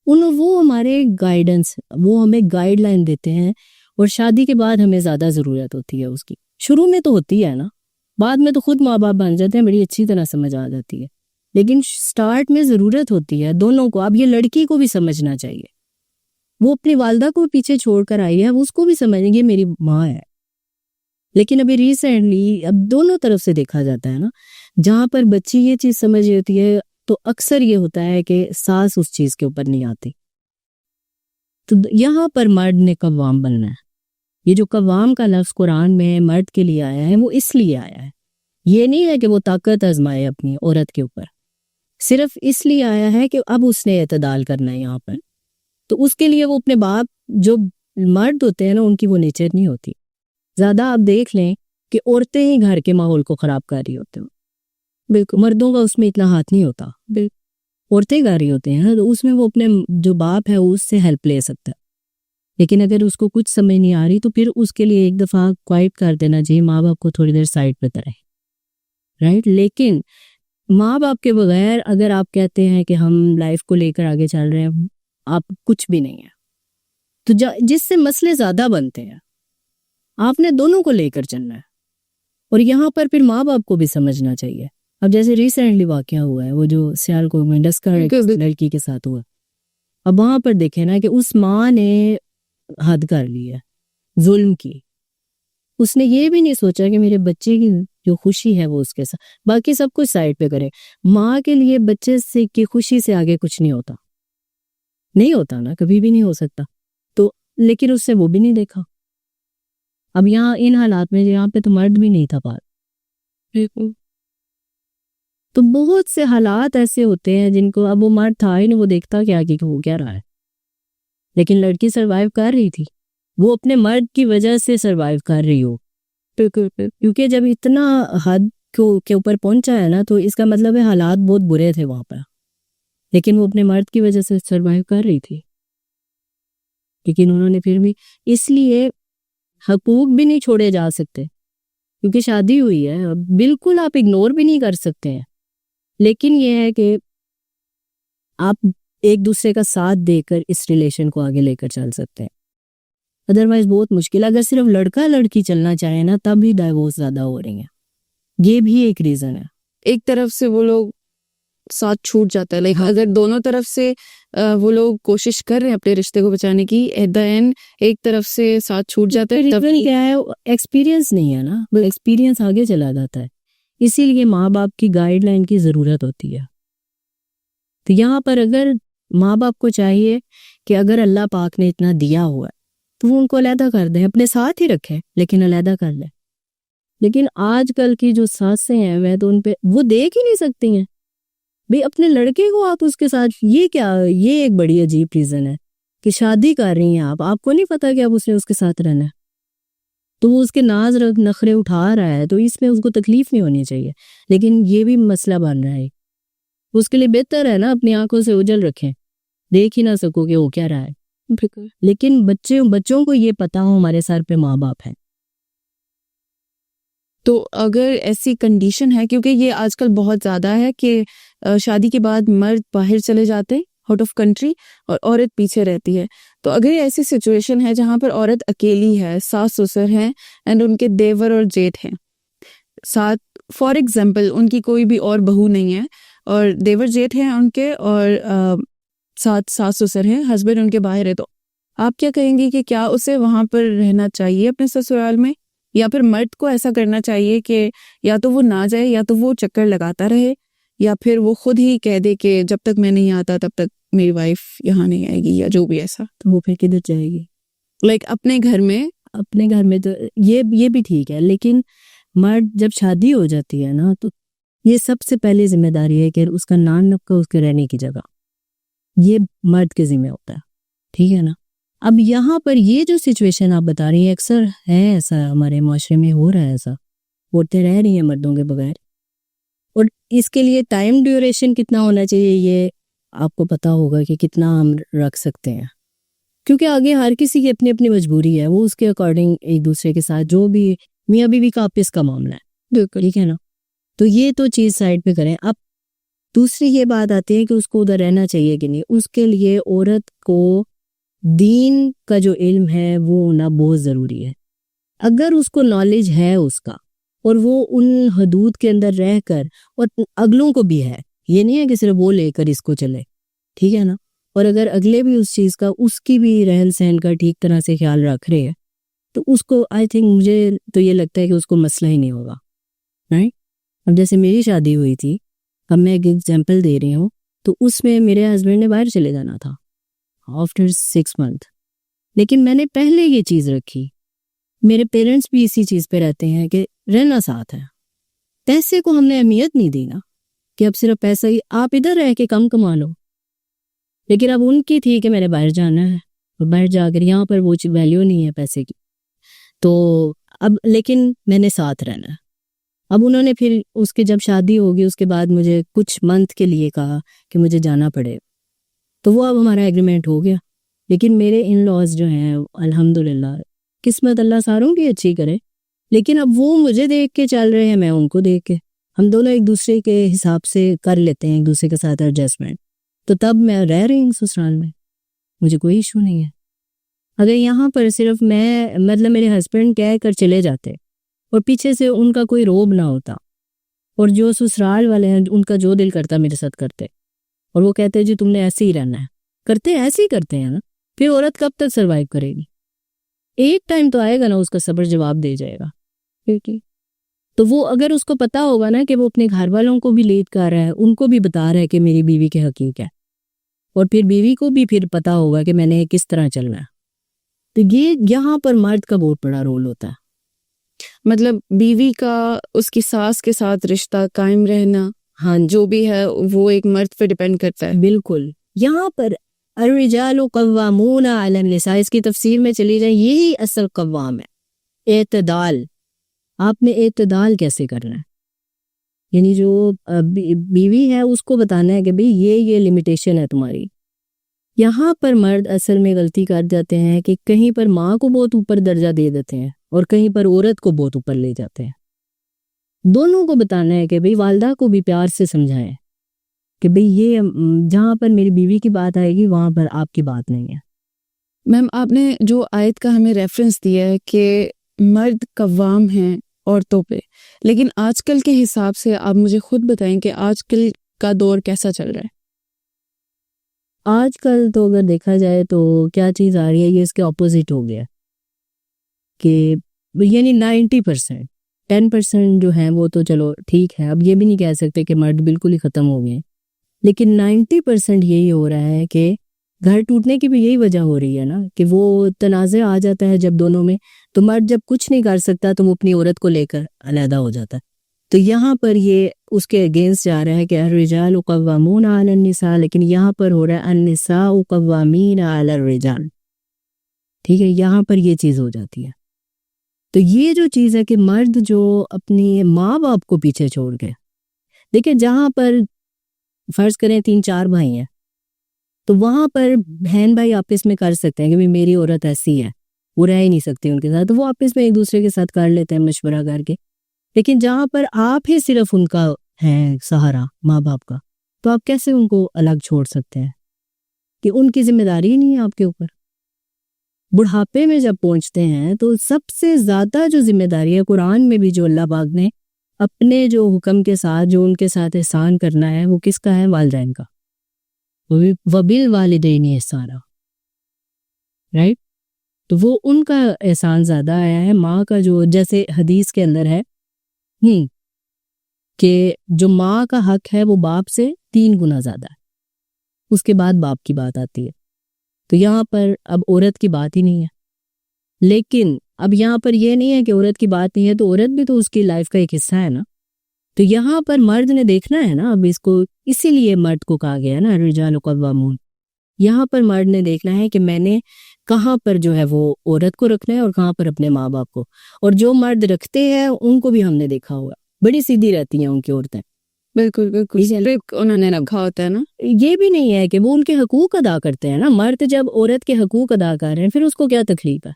وہ ہمارے گائیڈنس, وہ ہمیں گائیڈ لائن دیتے ہیں. اور شادی کے بعد ہمیں زیادہ ضرورت ہوتی ہے اس کی. شروع میں تو ہوتی ہے نا, بعد میں تو خود ماں باپ بن جاتے ہیں, بڑی اچھی طرح سمجھ آ جاتی ہے. لیکن سٹارٹ میں ضرورت ہوتی ہے دونوں کو. اب یہ لڑکی کو بھی سمجھنا چاہیے, وہ اپنی والدہ کو پیچھے چھوڑ کر آئی ہے, اس کو بھی سمجھیں گے میری ماں ہے. لیکن ابھی ریسنٹلی اب دونوں طرف سے دیکھا جاتا ہے نا, جہاں پر بچی یہ چیز سمجھ ہوتی ہے تو اکثر یہ ہوتا ہے کہ ساس اس چیز کے اوپر نہیں آتی. تو یہاں پر مرد نے قوام بننا ہے. یہ جو قوام کا لفظ قرآن میں مرد کے لیے آیا ہے, وہ اس لیے آیا ہے. یہ نہیں ہے کہ وہ طاقت آزمائے اپنی عورت کے اوپر, صرف اس لیے آیا ہے کہ اب اس نے اعتدال کرنا ہے یہاں پر. تو اس کے لیے وہ اپنے باپ, جو مرد ہوتے ہیں نا, ان کی وہ نیچر نہیں ہوتی. زیادہ آپ دیکھ لیں کہ عورتیں ہی گھر کے ماحول کو خراب کر رہی ہوتے ہیں. بالکل مردوں کا اس میں اتنا ہاتھ نہیں ہوتا, عورتیں کر رہی ہوتے ہیں, تو اس میں وہ اپنے جو باپ ہے اس سے ہیلپ لے سکتا ہے. لیکن اگر اس کو کچھ سمجھ نہیں آ رہی تو پھر اس کے لیے ایک دفعہ کوائٹ کر دینا چاہیے, ماں باپ کو تھوڑی دیر سائڈ پہ رہے, رائٹ. لیکن ماں باپ کے بغیر اگر آپ کہتے ہیں کہ ہم لائف کو لے کر آگے چل رہے ہیں, آپ کچھ بھی نہیں ہے. تو جس سے مسئلے زیادہ بنتے ہیں, آپ نے دونوں کو لے کر چلنا ہے. اور یہاں پر پھر ماں باپ کو بھی سمجھنا چاہیے. اب جیسے ریسنٹلی واقعہ ہوا ہے وہ جو سیالکوٹ میں ڈسکر لڑکی کے ساتھ ہوا, اب وہاں پر دیکھیں نا کہ اس ماں نے حد کر لی ہے, ظلم کی. اس نے یہ بھی نہیں سوچا کہ میرے بچے کی جو خوشی ہے وہ اس کے ساتھ, باقی سب کچھ سائڈ پہ کرے. ماں کے لیے بچے سے کی خوشی سے آگے کچھ نہیں ہوتا, نہیں ہوتا نا, کبھی بھی نہیں ہو سکتا. تو لیکن اس سے وہ بھی نہیں دیکھا. اب یہاں ان حالات میں یہاں پہ تو مرد بھی نہیں تھا پاس. تو بہت سے حالات ایسے ہوتے ہیں جن کو اب وہ مرد تھا ہی نہیں, وہ دیکھتا کیا کہ وہ کیا رہا ہے. لیکن لڑکی سروائیو کر رہی تھی, وہ اپنے مرد کی وجہ سے سروائیو کر رہی ہو. کیونکہ جب اتنا حد کے اوپر پہنچا ہے نا, تو اس کا مطلب ہے حالات بہت برے تھے وہاں پر. لیکن وہ اپنے مرد کی وجہ سے سروائیو کر رہی تھی. لیکن انہوں نے پھر بھی, اس لیے حقوق بھی نہیں چھوڑے جا سکتے کیونکہ شادی ہوئی ہے, بالکل آپ اگنور بھی نہیں کر سکتے ہیں. لیکن یہ ہے کہ آپ ایک دوسرے کا ساتھ دے کر اس ریلیشن کو آگے لے کر چل سکتے ہیں. ادروائز بہت مشکل. اگر صرف لڑکا لڑکی چلنا چاہے نا, تب بھی ڈائیورس زیادہ ہو رہی ہیں. یہ بھی ایک ریزن ہے. ایک طرف سے وہ لوگ ساتھ چھوٹ جاتا ہے. لائک اگر دونوں طرف سے وہ لوگ کوشش کر رہے ہیں اپنے رشتے کو بچانے کی, ایٹ دا اینڈ ایک طرف سے ساتھ چھوٹ جاتا ہے. تب کیا ہے, ایکسپیرینس نہیں ہے نا, ایکسپیرینس آگے چلا جاتا ہے. اسی لیے ماں باپ کی گائیڈ لائن کی ضرورت ہوتی ہے. تو یہاں پر اگر ماں باپ کو چاہیے کہ اگر اللہ پاک نے اتنا دیا ہوا ہے تو وہ ان کو علیحدہ کر دیں, اپنے ساتھ ہی رکھیں لیکن علیحدہ کر لیں. لیکن آج کل کی جو ساسیں ہیں وہ تو ان پہ وہ دیکھ ہی نہیں سکتی ہیں. بھئی اپنے لڑکے کو آپ اس کے ساتھ, یہ کیا, یہ ایک بڑی عجیب ریزن ہے کہ شادی کر رہی ہیں آپ کو نہیں پتا کہ اب اس نے اس کے ساتھ رہنا ہے, تو وہ اس کے ناز نخرے اٹھا رہا ہے تو اس میں اس کو تکلیف نہیں ہونی چاہیے. لیکن یہ بھی مسئلہ بن رہا ہے, اس کے لیے بہتر ہے نا اپنی آنکھوں سے اوجھل رکھیں, دیکھ ہی نہ سکو کہ وہ کیا رہا ہے. لیکن بچوں کو یہ پتا ہو ہمارے سر پہ ماں باپ ہیں. تو اگر ایسی کنڈیشن ہے, کیونکہ یہ آج کل بہت زیادہ ہے کہ شادی کے بعد مرد باہر چلے جاتے ہیں آؤٹ آف کنٹری اور عورت پیچھے رہتی ہے, تو اگر ایسی سچویشن ہے جہاں پر عورت اکیلی ہے, ساس سسر ہیں اینڈ ان کے دیور اور جیٹھ ہیں ساتھ, فار ایگزامپل ان کی کوئی بھی اور بہو نہیں ہے اور دیور جیٹھ ہیں ان کے, اور ساتھ ساس سسر ہیں, ہسبینڈ ان کے باہر ہے, تو آپ کیا کہیں گی کہ کیا اسے وہاں پر رہنا چاہیے اپنے سسرال میں, یا پھر مرد کو ایسا کرنا چاہیے کہ یا تو وہ نہ جائے یا تو وہ چکر لگاتا رہے, یا پھر وہ خود ہی کہہ دے کہ جب تک میں نہیں آتا تب تک میری وائف یہاں نہیں آئے گی, یا جو بھی ایسا, تو وہ پھر کدھر جائے گی؟ لائک اپنے گھر میں تو یہ بھی ٹھیک ہے. لیکن مرد جب شادی ہو جاتی ہے نا تو یہ سب سے پہلی ذمہ داری ہے کہ اس کا نان نکا, اس کے رہنے کی جگہ, یہ مرد کے ذمہ ہوتا ہے, ٹھیک ہے نا. اب یہاں پر یہ جو سچویشن آپ بتا رہی ہیں اکثر ہے, ایسا ہمارے معاشرے میں ہو رہا ہے, ایسا عورتیں رہ رہی ہیں مردوں کے بغیر, اور اس کے لیے ٹائم ڈیوریشن کتنا ہونا چاہیے یہ آپ کو پتا ہوگا کہ کتنا ہم رکھ سکتے ہیں, کیونکہ آگے ہر کسی کی اپنی اپنی مجبوری ہے, وہ اس کے اکارڈنگ ایک دوسرے کے ساتھ جو بھی میاں بیوی کا آپس کا معاملہ ہے, ٹھیک ہے نا. تو یہ تو چیز سائڈ پہ کریں. اب دوسری یہ بات آتی ہے کہ اس کو ادھر رہنا چاہیے کہ نہیں. اس کے لیے عورت کو دین کا جو علم ہے وہ ہونا بہت ضروری ہے. اگر اس کو نالج ہے اس کا, اور وہ ان حدود کے اندر رہ کر, اور اگلوں کو بھی ہے, یہ نہیں ہے کہ صرف وہ لے کر اس کو چلے, ٹھیک ہے نا, اور اگر اگلے بھی اس چیز کا, اس کی بھی رہن سہن کا ٹھیک طرح سے خیال رکھ رہے ہیں, تو اس کو آئی تھنک, مجھے تو یہ لگتا ہے کہ اس کو مسئلہ ہی نہیں ہوگا, رائٹ. اب جیسے میری شادی ہوئی تھی, اب میں ایک ایگزامپل دے رہی ہوں, تو اس میں میرے ہسبینڈ نے باہر چلے جانا تھا آفٹر 6 months, لیکن میں نے پہلے یہ چیز رکھی. میرے پیرنٹس بھی اسی چیز پہ رہتے ہیں کہ رہنا ساتھ ہے. پیسے کو ہم نے اہمیت نہیں دی نا, کہ اب صرف پیسہ ہی, آپ ادھر رہ کے کم کما لو. لیکن اب ان کی تھی کہ میں نے باہر جانا ہے, اور باہر جا کر یہاں پر وہ ویلیو نہیں ہے پیسے کی, تو اب لیکن میں نے ساتھ رہنا ہے. اب انہوں نے پھر اس کے جب شادی ہوگی اس کے بعد مجھے کچھ منتھ کے لیے کہا کہ مجھے جانا پڑے, تو وہ اب ہمارا ایگریمنٹ ہو گیا. لیکن میرے ان لاز جو ہیں الحمدللہ, قسمت اللہ ساروں کی اچھی کرے, لیکن اب وہ مجھے دیکھ کے چل رہے ہیں, میں ان کو دیکھ کے, ہم دونوں ایک دوسرے کے حساب سے کر لیتے ہیں ایک دوسرے کے ساتھ ایڈجسٹمنٹ. تو تب میں رہ رہی ہوں سسرال میں, مجھے کوئی ایشو نہیں ہے. اگر یہاں پر صرف میں مطلب میرے ہسبینڈ کہہ کر چلے جاتے اور پیچھے سے ان کا کوئی روب نہ ہوتا, اور جو سسرال والے ہیں ان کا جو دل کرتا میرے ساتھ کرتے, اور وہ کہتے جی تم نے ایسے ہی رہنا ہے, کرتے ایسے ہی کرتے ہیں نا, پھر عورت کب تک سروائیو کرے گی؟ ایک ٹائم تو آئے گا نا, اس کا صبر جواب دے جائے گا. تو وہ اگر اس کو پتا ہوگا نا کہ وہ اپنے گھر والوں کو بھی لیڈ کر رہا ہے, ان کو بھی بتا رہا ہے کہ میری بیوی کے حقیق ہے, اور پھر بیوی کو بھی پھر پتا ہوگا کہ میں نے کس طرح چلنا ہے, تو یہ یہاں پر مرد کا بہت بڑا رول ہوتا ہے. مطلب بیوی کا اس کی ساس کے ساتھ رشتہ قائم رہنا, ہاں جو بھی ہے وہ ایک مرد پہ ڈیپینڈ کرتا ہے. بالکل. یہاں پر الرجال قوامون علی النساء, اس کی تفسیر میں چلی جائیں, یہی اصل قوام ہے, اعتدال. آپ نے اعتدال کیسے کرنا ہے, یعنی جو بیوی ہے اس کو بتانا ہے کہ بھئی یہ لمیٹیشن ہے تمہاری. یہاں پر مرد اصل میں غلطی کر جاتے ہیں کہ کہیں پر ماں کو بہت اوپر درجہ دے دیتے ہیں, اور کہیں پر عورت کو بہت اوپر لے جاتے ہیں. دونوں کو بتانا ہے کہ بھئی والدہ کو بھی پیار سے سمجھائیں کہ بھئی یہ جہاں پر میری بیوی کی بات آئے گی وہاں پر آپ کی بات نہیں ہے. میم آپ نے جو آیت کا ہمیں ریفرنس دیا ہے کہ مرد قوام ہیں عورتوں پہ, لیکن آج کل کے حساب سے آپ مجھے خود بتائیں کہ آج کل کا دور کیسا چل رہا ہے؟ آج کل تو اگر دیکھا جائے تو کیا چیز آ رہی ہے، یہ اس کے اپوزٹ ہو گیا کہ یعنی 90%، 10% جو ہیں وہ تو چلو ٹھیک ہے، اب یہ بھی نہیں کہہ سکتے کہ مرد بالکل ہی ختم ہو گئے، لیکن 90% یہی ہو رہا ہے کہ گھر ٹوٹنے کی بھی یہی وجہ ہو رہی ہے نا، کہ وہ تنازع آ جاتا ہے جب دونوں میں، تو مرد جب کچھ نہیں کر سکتا تو وہ اپنی عورت کو لے کر علیحدہ ہو جاتا ہے، تو یہاں پر یہ اس کے اگینسٹ جا رہا ہے کہ الرجال قوامون علی النساء، لیکن یہاں پر ہو رہا ہے النساء قوامین علی الرجال، ٹھیک ہے، یہاں پر یہ چیز ہو جاتی ہے۔ تو یہ جو چیز ہے کہ مرد جو اپنی ماں باپ کو پیچھے چھوڑ گئے، دیکھیں جہاں پر فرض کریں 3-4 بھائی ہیں تو وہاں پر بہن بھائی آپس میں کر سکتے ہیں کہ میری عورت ایسی ہے، وہ رہ ہی نہیں سکتی ان کے ساتھ، تو وہ آپس میں ایک دوسرے کے ساتھ کر لیتے ہیں مشورہ کر کے، لیکن جہاں پر آپ ہی صرف ان کا ہے سہارا ماں باپ کا، تو آپ کیسے ان کو الگ چھوڑ سکتے ہیں کہ ان کی ذمہ داری ہی نہیں ہے آپ کے اوپر۔ بڑھاپے میں جب پہنچتے ہیں تو سب سے زیادہ جو ذمہ داری ہے قرآن میں بھی جو اللہ پاک نے اپنے جو حکم کے ساتھ جو ان کے ساتھ احسان کرنا ہے وہ کس کا ہے؟ والدین کا، وَبِالْوَالِدَيْنِ احسانا، رائٹ، تو وہ ان کا احسان زیادہ آیا ہے۔ ماں کا جو جیسے حدیث کے اندر ہے کہ جو ماں کا حق ہے وہ باپ سے 3 گنا زیادہ ہے، اس کے بعد باپ کی بات آتی ہے، تو یہاں پر اب عورت کی بات ہی نہیں ہے، لیکن اب یہاں پر یہ نہیں ہے کہ عورت کی بات نہیں ہے تو عورت بھی تو اس کی لائف کا ایک حصہ ہے نا، تو یہاں پر مرد نے دیکھنا ہے نا، اب اس کو اسی لیے مرد کو کہا گیا ہے نا الرجال قوامون، یہاں پر مرد نے دیکھنا ہے کہ میں نے کہاں پر جو ہے وہ عورت کو رکھنا ہے اور کہاں پر اپنے ماں باپ کو، اور جو مرد رکھتے ہیں ان کو بھی ہم نے دیکھا ہوگا بڑی سیدھی رہتی ہیں ان کی عورتیں، بالکل بالکل انہوں نے رکھا ہوتا ہے نا، یہ بھی نہیں ہے کہ وہ ان کے حقوق ادا کرتے ہیں نا، مرد جب عورت کے حقوق ادا کر رہے ہیں پھر اس کو کیا تکلیف ہے،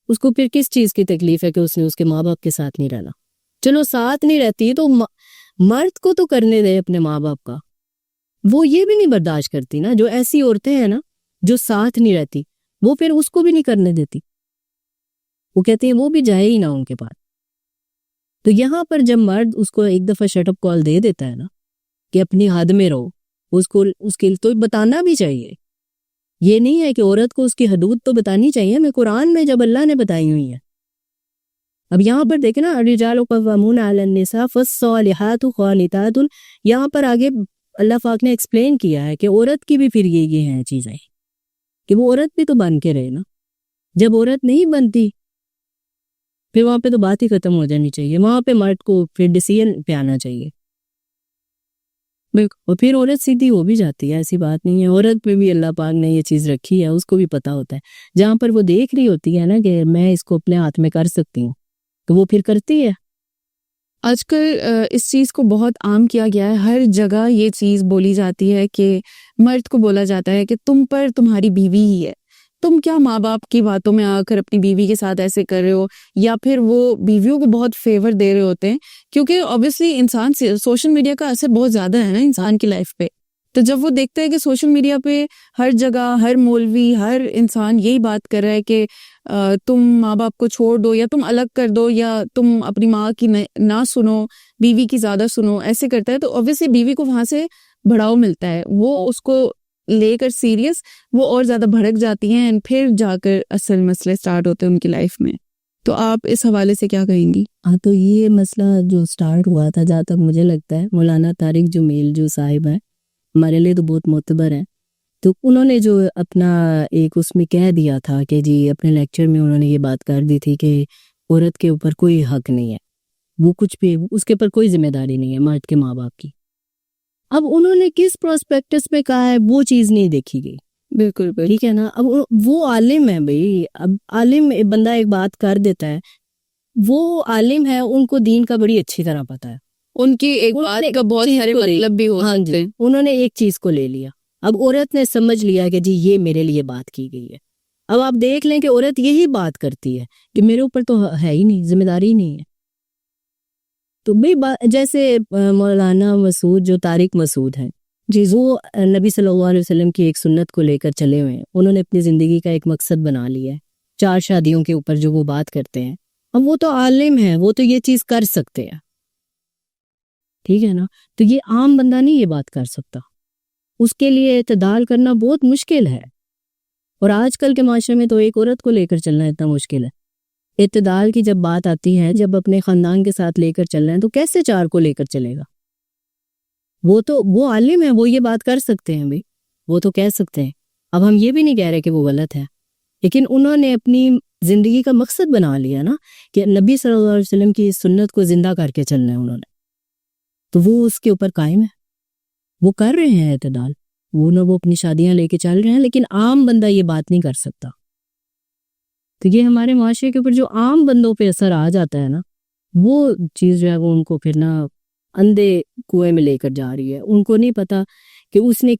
اس کو پھر کس چیز کی تکلیف ہے کہ اس نے اس کے ماں باپ کے ساتھ نہیں رہنا، چلو ساتھ نہیں رہتی تو مرد کو تو کرنے دے اپنے ماں باپ کا، وہ یہ بھی نہیں برداشت کرتی نا، جو ایسی عورتیں ہیں نا جو ساتھ نہیں رہتی وہ پھر اس کو بھی نہیں کرنے دیتی، وہ کہتی ہیں وہ بھی جائے ہی نہ ان کے پاس، تو یہاں پر جب مرد اس کو ایک دفعہ شٹ اپ کال دے دیتا ہے نا کہ اپنی حد میں رہو، اس کو اس کے تو بتانا بھی چاہیے، یہ نہیں ہے کہ عورت کو اس کی حدود تو بتانی چاہیے، میں قرآن میں جب اللہ نے بتائی ہوئی ہیں، اب یہاں پر دیکھیں نا الرجال قوامون علی النساء فالصالحات قانتات، یہاں پر آگے اللہ پاک نے ایکسپلین کیا ہے کہ عورت کی بھی پھر یہ ہیں چیزیں کہ وہ عورت بھی تو بن کے رہے نا، جب عورت نہیں بنتی پھر وہاں پہ تو بات ہی ختم ہو جانی چاہیے، وہاں پہ مرد کو پھر ڈیسیژن پہ آنا چاہیے، اور پھر عورت سیدھی ہو بھی جاتی ہے، ایسی بات نہیں ہے، عورت پہ بھی اللہ پاک نے یہ چیز رکھی ہے، اس کو بھی پتہ ہوتا ہے، جہاں پر وہ دیکھ رہی ہوتی ہے نا کہ میں اس کو اپنے ہاتھ میں کر سکتی ہوں تو وہ پھر کرتی ہے۔ آج کل اس چیز کو بہت عام کیا گیا ہے، ہر جگہ یہ چیز بولی جاتی ہے کہ مرد کو بولا جاتا ہے کہ تم پر تمہاری بیوی ہی ہے، تم کیا ماں باپ کی باتوں میں آ کر اپنی بیوی کے ساتھ ایسے کر رہے ہو، یا پھر وہ بیویوں کو بہت فیور دے رہے ہوتے ہیں، کیونکہ اوبیسلی انسان سوشل میڈیا کا اثر بہت زیادہ ہے نا انسان کی لائف پہ، تو جب وہ دیکھتا ہے کہ سوشل میڈیا پہ ہر جگہ ہر مولوی ہر انسان یہی بات کر رہا ہے کہ تم ماں باپ کو چھوڑ دو یا تم الگ کر دو یا تم اپنی ماں کی نہ سنو، بیوی کی زیادہ سنو، ایسے کرتا ہے، تو اوبیسلی بیوی کو وہاں سے بڑھاؤ ملتا ہے، وہ اس کو لے کر سیریس، وہ اور زیادہ بھڑک جاتی ہیں، پھر جا کر اصل مسئلے سٹارٹ ہوتے ہیں ان کی لائف میں۔ تو آپ اس حوالے سے کیا کہیں گی؟ ہاں، تو یہ مسئلہ جو سٹارٹ ہوا تھا، جہاں تک مجھے لگتا ہے مولانا طارق جمیل جو صاحب ہیں ہمارے لیے تو بہت معتبر ہیں، تو انہوں نے جو اپنا ایک اس میں کہہ دیا تھا کہ جی اپنے لیکچر میں انہوں نے یہ بات کر دی تھی کہ عورت کے اوپر کوئی حق نہیں ہے، وہ کچھ بھی اس کے اوپر کوئی ذمہ داری نہیں ہے مرد کے ماں باپ کی، اب انہوں نے کس پروسپیکٹس میں کہا ہے وہ چیز نہیں دیکھی گئی، بالکل ٹھیک ہے نا، اب وہ عالم ہے بھائی، اب عالم بندہ ایک بات کر دیتا ہے، وہ عالم ہے، ان کو دین کا بڑی اچھی طرح پتہ ہے، ان کی ایک بات کا بہت سارے مطلب بھی ہاں جی، انہوں نے ایک چیز کو لے لیا، اب عورت نے سمجھ لیا کہ جی یہ میرے لیے بات کی گئی ہے، اب آپ دیکھ لیں کہ عورت یہی بات کرتی ہے کہ میرے اوپر تو ہے ہی نہیں، ذمہ داری ہی نہیں ہے، تو بھائی جیسے مولانا مسعود جو طارق مسعود ہیں جی، وہ نبی صلی اللہ علیہ وسلم کی ایک سنت کو لے کر چلے ہوئے ہیں، انہوں نے اپنی زندگی کا ایک مقصد بنا لیا ہے، 4 شادیوں کے اوپر جو وہ بات کرتے ہیں، اب وہ تو عالم ہیں، وہ تو یہ چیز کر سکتے ہیں، ٹھیک ہے نا. تو یہ عام بندہ نہیں یہ بات کر سکتا, اس کے لیے اعتدال کرنا بہت مشکل ہے. اور آج کل کے معاشرے میں تو ایک عورت کو لے کر چلنا اتنا مشکل ہے. اعتدال کی جب بات آتی ہے, جب اپنے خاندان کے ساتھ لے کر چل رہے ہیں, تو کیسے 4 کو لے کر چلے گا؟ وہ عالم ہے, وہ یہ بات کر سکتے ہیں بھائی, وہ تو کہہ سکتے ہیں. اب ہم یہ بھی نہیں کہہ رہے کہ وہ غلط ہے, لیکن انہوں نے اپنی زندگی کا مقصد بنا لیا نا کہ نبی صلی اللہ علیہ وسلم کی سنت کو زندہ کر کے چلنا ہے انہوں نے, تو وہ اس کے اوپر قائم ہے, وہ کر رہے ہیں اعتدال, وہ اپنی شادیاں لے کے چل رہے ہیں, لیکن عام بندہ یہ بات نہیں کر سکتا. تو یہ ہمارے معاشرے کے اوپر جو عام بندوں پہ اثر آ جاتا ہے نا, وہ چیز جو ہے وہ ان کو پھر نا اندھے کنویں میں لے کر جا رہی ہے. ان کو نہیں پتا کہ اس نے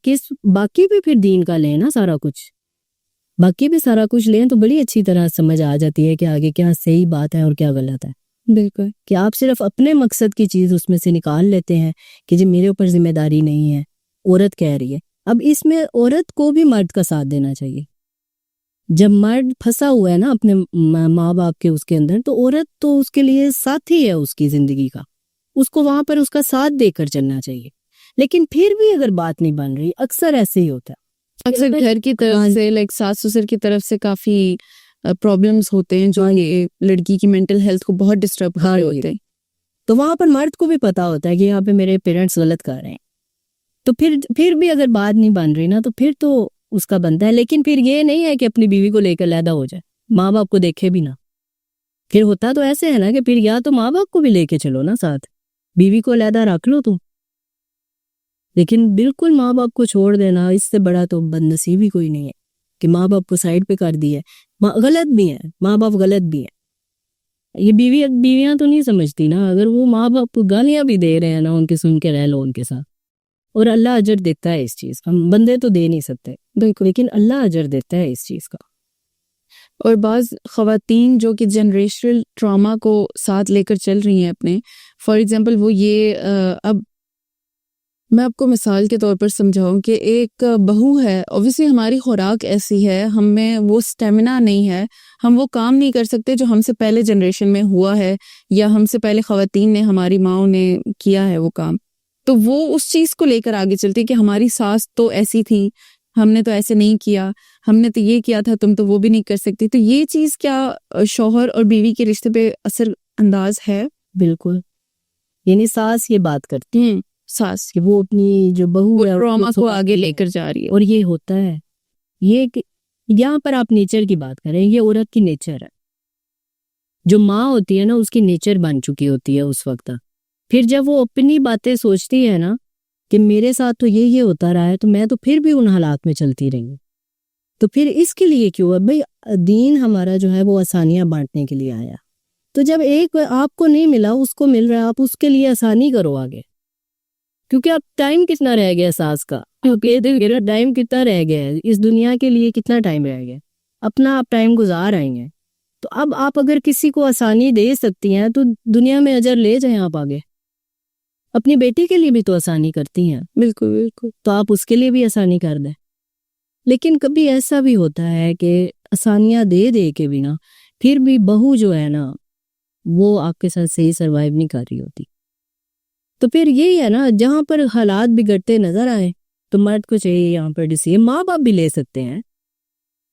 باقی بھی پھر دین کا لیں نا سارا کچھ, باقی بھی سارا کچھ لیں تو بڑی اچھی طرح سمجھ آ جاتی ہے کہ آگے کیا صحیح بات ہے اور کیا غلط ہے. بالکل, کہ آپ صرف اپنے مقصد کی چیز اس میں سے نکال لیتے ہیں کہ جی میرے اوپر ذمہ داری نہیں ہے, عورت کہہ رہی ہے. اب اس میں عورت کو بھی مرد کا ساتھ دینا چاہیے. جب مرد پھنسا ہوا ہے نا اپنے ماں باپ کے اس کے اندر, تو عورت تو اس کے لیے ساتھی ہے اس کی زندگی کا, اس کو وہاں پر اس کا ساتھ دے کر چلنا چاہیے. لیکن پھر بھی اگر بات نہیں بن رہی, اکثر ایسے ہی ہوتا ہے, اکثر گھر کی طرف سے لائک ساس سسر کی طرف سے کافی پرابلمس ہوتے ہیں جو یہ لڑکی کی مینٹل ہیلتھ کو بہت ڈسٹرب کر رہے ہوتے ہیں. تو وہاں پر مرد کو بھی پتا ہوتا ہے کہ یہاں پہ میرے پیرنٹس غلط کر رہے ہیں, تو پھر بھی اگر بات نہیں بن رہی نا, تو پھر تو اس کا بنتا ہے. لیکن پھر یہ نہیں ہے کہ اپنی بیوی کو لے کر علیحدہ ہو جائے, ماں باپ کو دیکھے بھی نہ. پھر ہوتا تو ایسے ہے نا کہ پھر یا تو ماں باپ کو بھی لے کے چلو نا ساتھ, بیوی کو علیحدہ رکھ لو تم. لیکن بالکل ماں باپ کو چھوڑ دینا, اس سے بڑا تو بد نصیبی کوئی نہیں ہے کہ ماں باپ کو سائڈ پہ کر دی ہے. غلط بھی ہیں ماں باپ, غلط بھی ہیں. یہ بیویاں تو نہیں سمجھتی نا, اگر وہ ماں باپ کو گالیاں بھی دے رہے ہیں نا, ان کے سن کے رہ لو ان کے ساتھ, اور اللہ اجر دیتا ہے اس چیز کا. ہم بندے تو دے نہیں سکتے بالکل, لیکن اللہ اجر دیتا ہے اس چیز کا. اور بعض خواتین جو کہ جنریشنل ٹراما کو ساتھ لے کر چل رہی ہیں اپنے, فار ایگزامپل وہ یہ اب میں آپ کو مثال کے طور پر سمجھاؤں کہ ایک بہو ہے, اوبویسلی ہماری خوراک ایسی ہے, ہم میں وہ سٹیمنا نہیں ہے, ہم وہ کام نہیں کر سکتے جو ہم سے پہلے جنریشن میں ہوا ہے یا ہم سے پہلے خواتین نے, ہماری ماؤں نے کیا ہے وہ کام. تو وہ اس چیز کو لے کر آگے چلتی کہ ہماری ساس تو ایسی تھی, ہم نے تو ایسے نہیں کیا, ہم نے تو یہ کیا تھا, تم تو وہ بھی نہیں کر سکتی. تو یہ چیز کیا شوہر اور بیوی کے رشتے پہ اثر انداز ہے؟ بالکل, یعنی ساس یہ بات کرتی ہیں, ساس کہ وہ اپنی جو بہو ہے ٹراما کو آگے لے کر جا رہی ہے. اور یہ ہوتا ہے, یہ کہ یہاں پر آپ نیچر کی بات کریں, یہ عورت کی نیچر ہے. جو ماں ہوتی ہے نا, اس کی نیچر بن چکی ہوتی ہے اس وقت. پھر جب وہ اپنی باتیں سوچتی ہے نا کہ میرے ساتھ تو یہ ہوتا رہا ہے, تو میں تو پھر بھی ان حالات میں چلتی رہی ہوں. تو پھر اس کے لیے کیوں ہے بھائی, دین ہمارا جو ہے وہ آسانیاں بانٹنے کے لیے آیا. تو جب ایک آپ کو نہیں ملا, اس کو مل رہا ہے, آپ اس کے لیے آسانی کرو آگے. کیونکہ اب ٹائم کتنا رہ گیا ساس کا, ٹائم کتنا رہ گیا ہے اس دنیا کے لیے, کتنا ٹائم رہ گیا, اپنا آپ ٹائم گزار آئی ہیں. تو اب آپ اگر کسی کو آسانی دے سکتی ہیں تو دنیا میں اجر لے جائیں آپ آگے. اپنی بیٹی کے لیے بھی تو آسانی کرتی ہیں, بالکل بالکل, تو آپ اس کے لیے بھی آسانی کر دیں. لیکن کبھی ایسا بھی ہوتا ہے کہ آسانیاں دے دے کے بھی نا, پھر بھی بہو جو ہے نا وہ آپ کے ساتھ صحیح سروائیو نہیں کر رہی ہوتی. تو پھر یہی ہے نا, جہاں پر حالات بگڑتے نظر آئے تو مرد کو چاہیے یہاں پر ڈیسیژن. ماں باپ بھی لے سکتے ہیں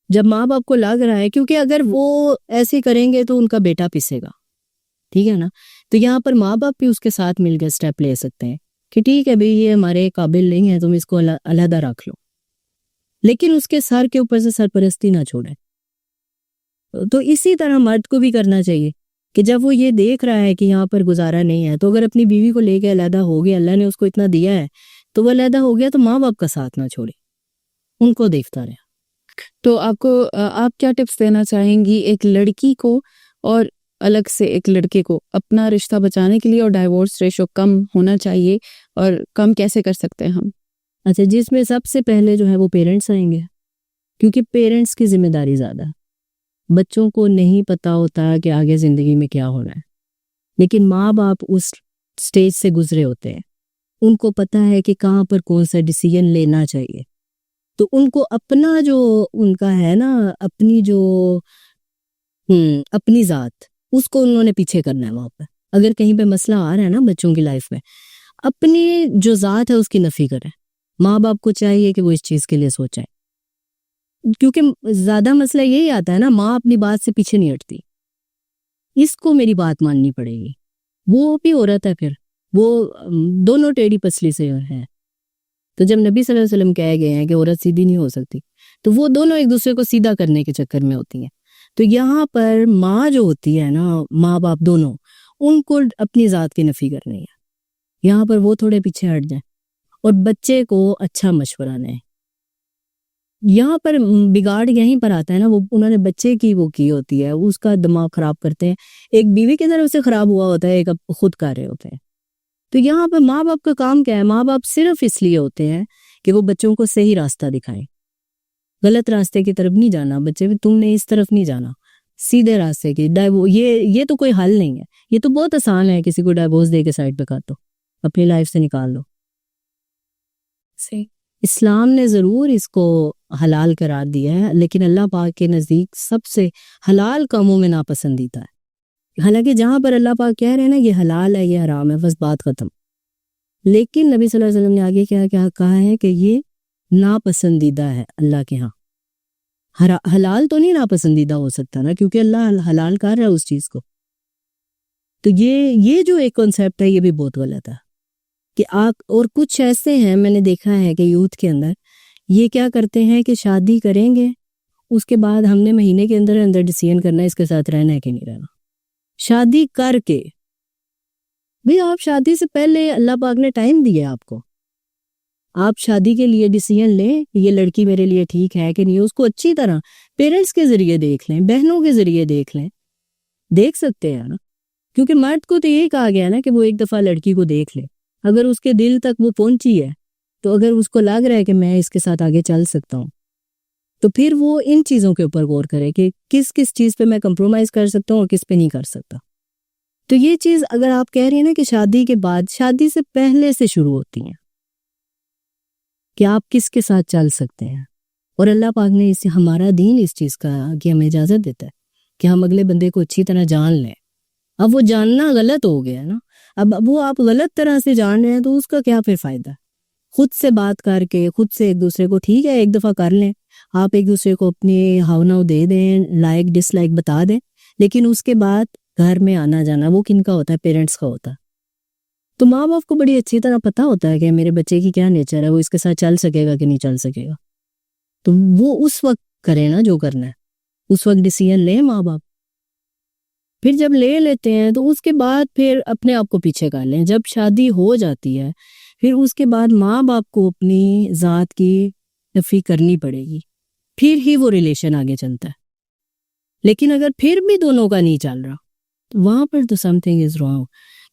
جب ماں باپ کو لگ رہا ہے, کیونکہ اگر وہ ایسے کریں گے تو ان کا بیٹا پسے گا, ٹھیک ہے نا. تو یہاں پر ماں باپ بھی اس کے ساتھ مل کے سٹیپ لے سکتے ہیں کہ ٹھیک ہے بھئی, یہ ہمارے قابل نہیں ہے, تم اس کو علیحدہ رکھ لو, لیکن اس کے سر کے اوپر سے سرپرستی نہ چھوڑیں. تو اسی طرح مرد کو بھی کرنا چاہیے کہ جب وہ یہ دیکھ رہا ہے کہ یہاں پر گزارا نہیں ہے, تو اگر اپنی بیوی کو لے کے علیحدہ ہو گیا, اللہ نے اس کو اتنا دیا ہے تو وہ علیحدہ ہو گیا, تو ماں باپ کا ساتھ نہ چھوڑے, ان کو دیکھتا رہے. تو آپ کیا ٹپس دینا چاہیں گی ایک لڑکی کو اور الگ سے ایک لڑکے کو اپنا رشتہ بچانے کے لیے, اور ڈائیورس ریشو کم ہونا چاہیے, اور کم کیسے کر سکتے ہیں ہم؟ اچھا, جس میں سب سے پہلے جو ہے وہ پیرنٹس آئیں گے, کیونکہ پیرنٹس کی ذمہ داری زیادہ ہے. بچوں کو نہیں پتا ہوتا کہ آگے زندگی میں کیا ہونا ہے, لیکن ماں باپ اس سٹیج سے گزرے ہوتے ہیں, ان کو پتا ہے کہ کہاں پر کون سا ڈیسیژن لینا چاہیے. تو ان کو اپنا جو ان کا ہے نا, اپنی جو اپنی ذات, اس کو انہوں نے پیچھے کرنا ہے وہاں پہ. اگر کہیں پہ مسئلہ آ رہا ہے نا بچوں کی لائف میں, اپنی جو ذات ہے اس کی نفی کریں. ماں باپ کو چاہیے کہ وہ اس چیز کے لیے سوچیں، کیونکہ زیادہ مسئلہ یہی آتا ہے نا، ماں اپنی بات سے پیچھے نہیں ہٹتی، اس کو میری بات ماننی پڑے گی. وہ بھی عورت ہے، پھر وہ دونوں ٹیڑھی پسلی سے ہیں. تو جب نبی صلی اللہ علیہ وسلم کہہ گئے ہیں کہ عورت سیدھی نہیں ہو سکتی، تو وہ دونوں ایک دوسرے کو سیدھا کرنے کے چکر میں ہوتی ہیں. تو یہاں پر ماں جو ہوتی ہے نا، ماں باپ دونوں، ان کو اپنی ذات کی نفی کرنی ہے. یہاں پر وہ تھوڑے پیچھے ہٹ جائیں اور بچے کو اچھا مشورہ دیں. یہاں پر بگاڑ یہیں پر آتا ہے نا، وہ انہوں نے بچے کی وہ کی ہوتی ہے، اس کا دماغ خراب کرتے ہیں. ایک بیوی کی طرف سے خراب ہوا ہوتا ہے، ایک خود کر رہے ہوتے ہیں. تو یہاں پر ماں باپ کا کام کیا ہے؟ ماں باپ صرف اس لیے ہوتے ہیں کہ وہ بچوں کو صحیح راستہ دکھائیں. غلط راستے کی طرف نہیں جانا، بچے بھی تم نے اس طرف نہیں جانا، سیدھے راستے کی. یہ تو کوئی حل نہیں ہے. یہ تو بہت آسان ہے، کسی کو ڈائیورس دے کے سائڈ پہ کر دو، اپنی لائف سے نکال دو. صحیح. اسلام نے ضرور اس کو حلال قرار دیا ہے، لیکن اللہ پاک کے نزدیک سب سے حلال کاموں میں ناپسندیدہ ہے. حالانکہ جہاں پر اللہ پاک کہہ رہے ہیں نا یہ حلال ہے یہ حرام ہے، بس بات ختم. لیکن نبی صلی اللہ علیہ وسلم نے آگے کیا کہا ہے کہ یہ ناپسندیدہ ہے اللہ کے ہاں. حلال تو نہیں ناپسندیدہ ہو سکتا نا، کیونکہ اللہ حلال کر رہا ہے اس چیز کو. تو یہ جو ایک کنسیپٹ ہے یہ بھی بہت غلط ہے کہ آپ. اور کچھ ایسے ہیں میں نے دیکھا ہے کہ یوتھ کے اندر یہ کیا کرتے ہیں کہ شادی کریں گے، اس کے بعد ہم نے مہینے کے اندر ڈیسیژن کرنا ہے اس کے ساتھ رہنا ہے کہ نہیں رہنا. شادی کر کے بھی آپ شادی سے پہلے اللہ پاک نے ٹائم دیا آپ کو، آپ شادی کے لیے ڈیسیژن لیں یہ لڑکی میرے لیے ٹھیک ہے کہ نہیں. اس کو اچھی طرح پیرنٹس کے ذریعے دیکھ لیں، بہنوں کے ذریعے دیکھ لیں، دیکھ سکتے ہیں نا. کیونکہ مرد کو تو یہی کہا گیا نا کہ وہ ایک دفعہ لڑکی کو دیکھ لے، اگر اس کے دل تک وہ پہنچی ہے تو اگر اس کو لگ رہا ہے کہ میں اس کے ساتھ آگے چل سکتا ہوں تو پھر وہ ان چیزوں کے اوپر غور کرے کہ کس چیز پہ میں کمپرومائز کر سکتا ہوں اور کس پہ نہیں کر سکتا. تو یہ چیز اگر آپ کہہ رہی ہیں نا کہ شادی کے بعد، شادی سے پہلے سے شروع ہوتی ہیں کہ آپ کس کے ساتھ چل سکتے ہیں. اور اللہ پاک نے ہمارا دین اس چیز کا کہ ہمیں اجازت دیتا ہے کہ ہم اگلے بندے کو اچھی طرح جان لیں. اب وہ جاننا غلط ہو گیا نا، اب وہ آپ غلط طرح سے جان رہے ہیں تو اس کا کیا پھر فائدہ. خود سے بات کر کے خود سے ایک دوسرے کو، ٹھیک ہے ایک دفعہ کر لیں، آپ ایک دوسرے کو اپنی ہاؤ دے دیں، لائک ڈس لائک بتا دیں، لیکن اس کے بعد گھر میں آنا جانا وہ کن کا ہوتا ہے؟ پیرنٹس کا ہوتا ہے. تو ماں باپ کو بڑی اچھی طرح پتہ ہوتا ہے کہ میرے بچے کی کیا نیچر ہے، وہ اس کے ساتھ چل سکے گا کہ نہیں چل سکے گا. تو وہ اس وقت کریں نا جو کرنا ہے، اس وقت ڈیسیژن لیں ماں باپ. پھر جب لے لیتے ہیں تو اس کے بعد پھر اپنے آپ کو پیچھے کر لیں. جب شادی ہو جاتی ہے پھر اس کے بعد ماں باپ کو اپنی ذات کی نفی کرنی پڑے گی، پھر ہی وہ ریلیشن آگے چلتا ہے. لیکن اگر پھر بھی دونوں کا نہیں چل رہا تو وہاں پر تو سم تھنگ از رانگ.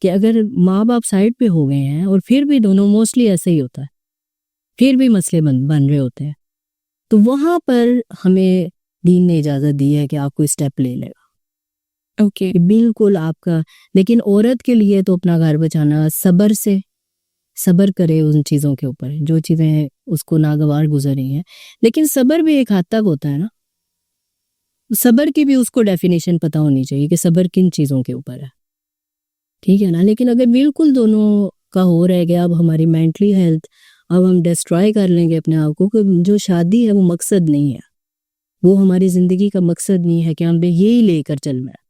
کہ اگر ماں باپ سائڈ پہ ہو گئے ہیں اور پھر بھی دونوں، موسٹلی ایسے ہی ہوتا ہے، پھر بھی مسئلے بن رہے ہوتے ہیں، تو وہاں پر ہمیں دین نے اجازت دی ہے کہ آپ کو اسٹیپ لے لے گا. اوکے. بالکل آپ کا. لیکن عورت کے لیے تو اپنا گھر بچانا صبر کرے ان چیزوں کے اوپر جو چیزیں اس کو ناگوار گزر رہی ہیں. لیکن صبر بھی ایک حد تک ہوتا ہے نا، صبر کی بھی اس کو ڈیفینیشن پتہ ہونی چاہیے کہ صبر کن چیزوں کے اوپر ہے، ٹھیک ہے نا. لیکن اگر بالکل دونوں کا ہو رہ گیا، اب ہماری مینٹلی ہیلتھ، اب ہم ڈسٹرائے کر لیں گے اپنے آپ کو کہ جو شادی ہے وہ مقصد نہیں ہے، وہ ہماری زندگی کا مقصد نہیں ہے کہ ہم یہی لے کر چلنا ہے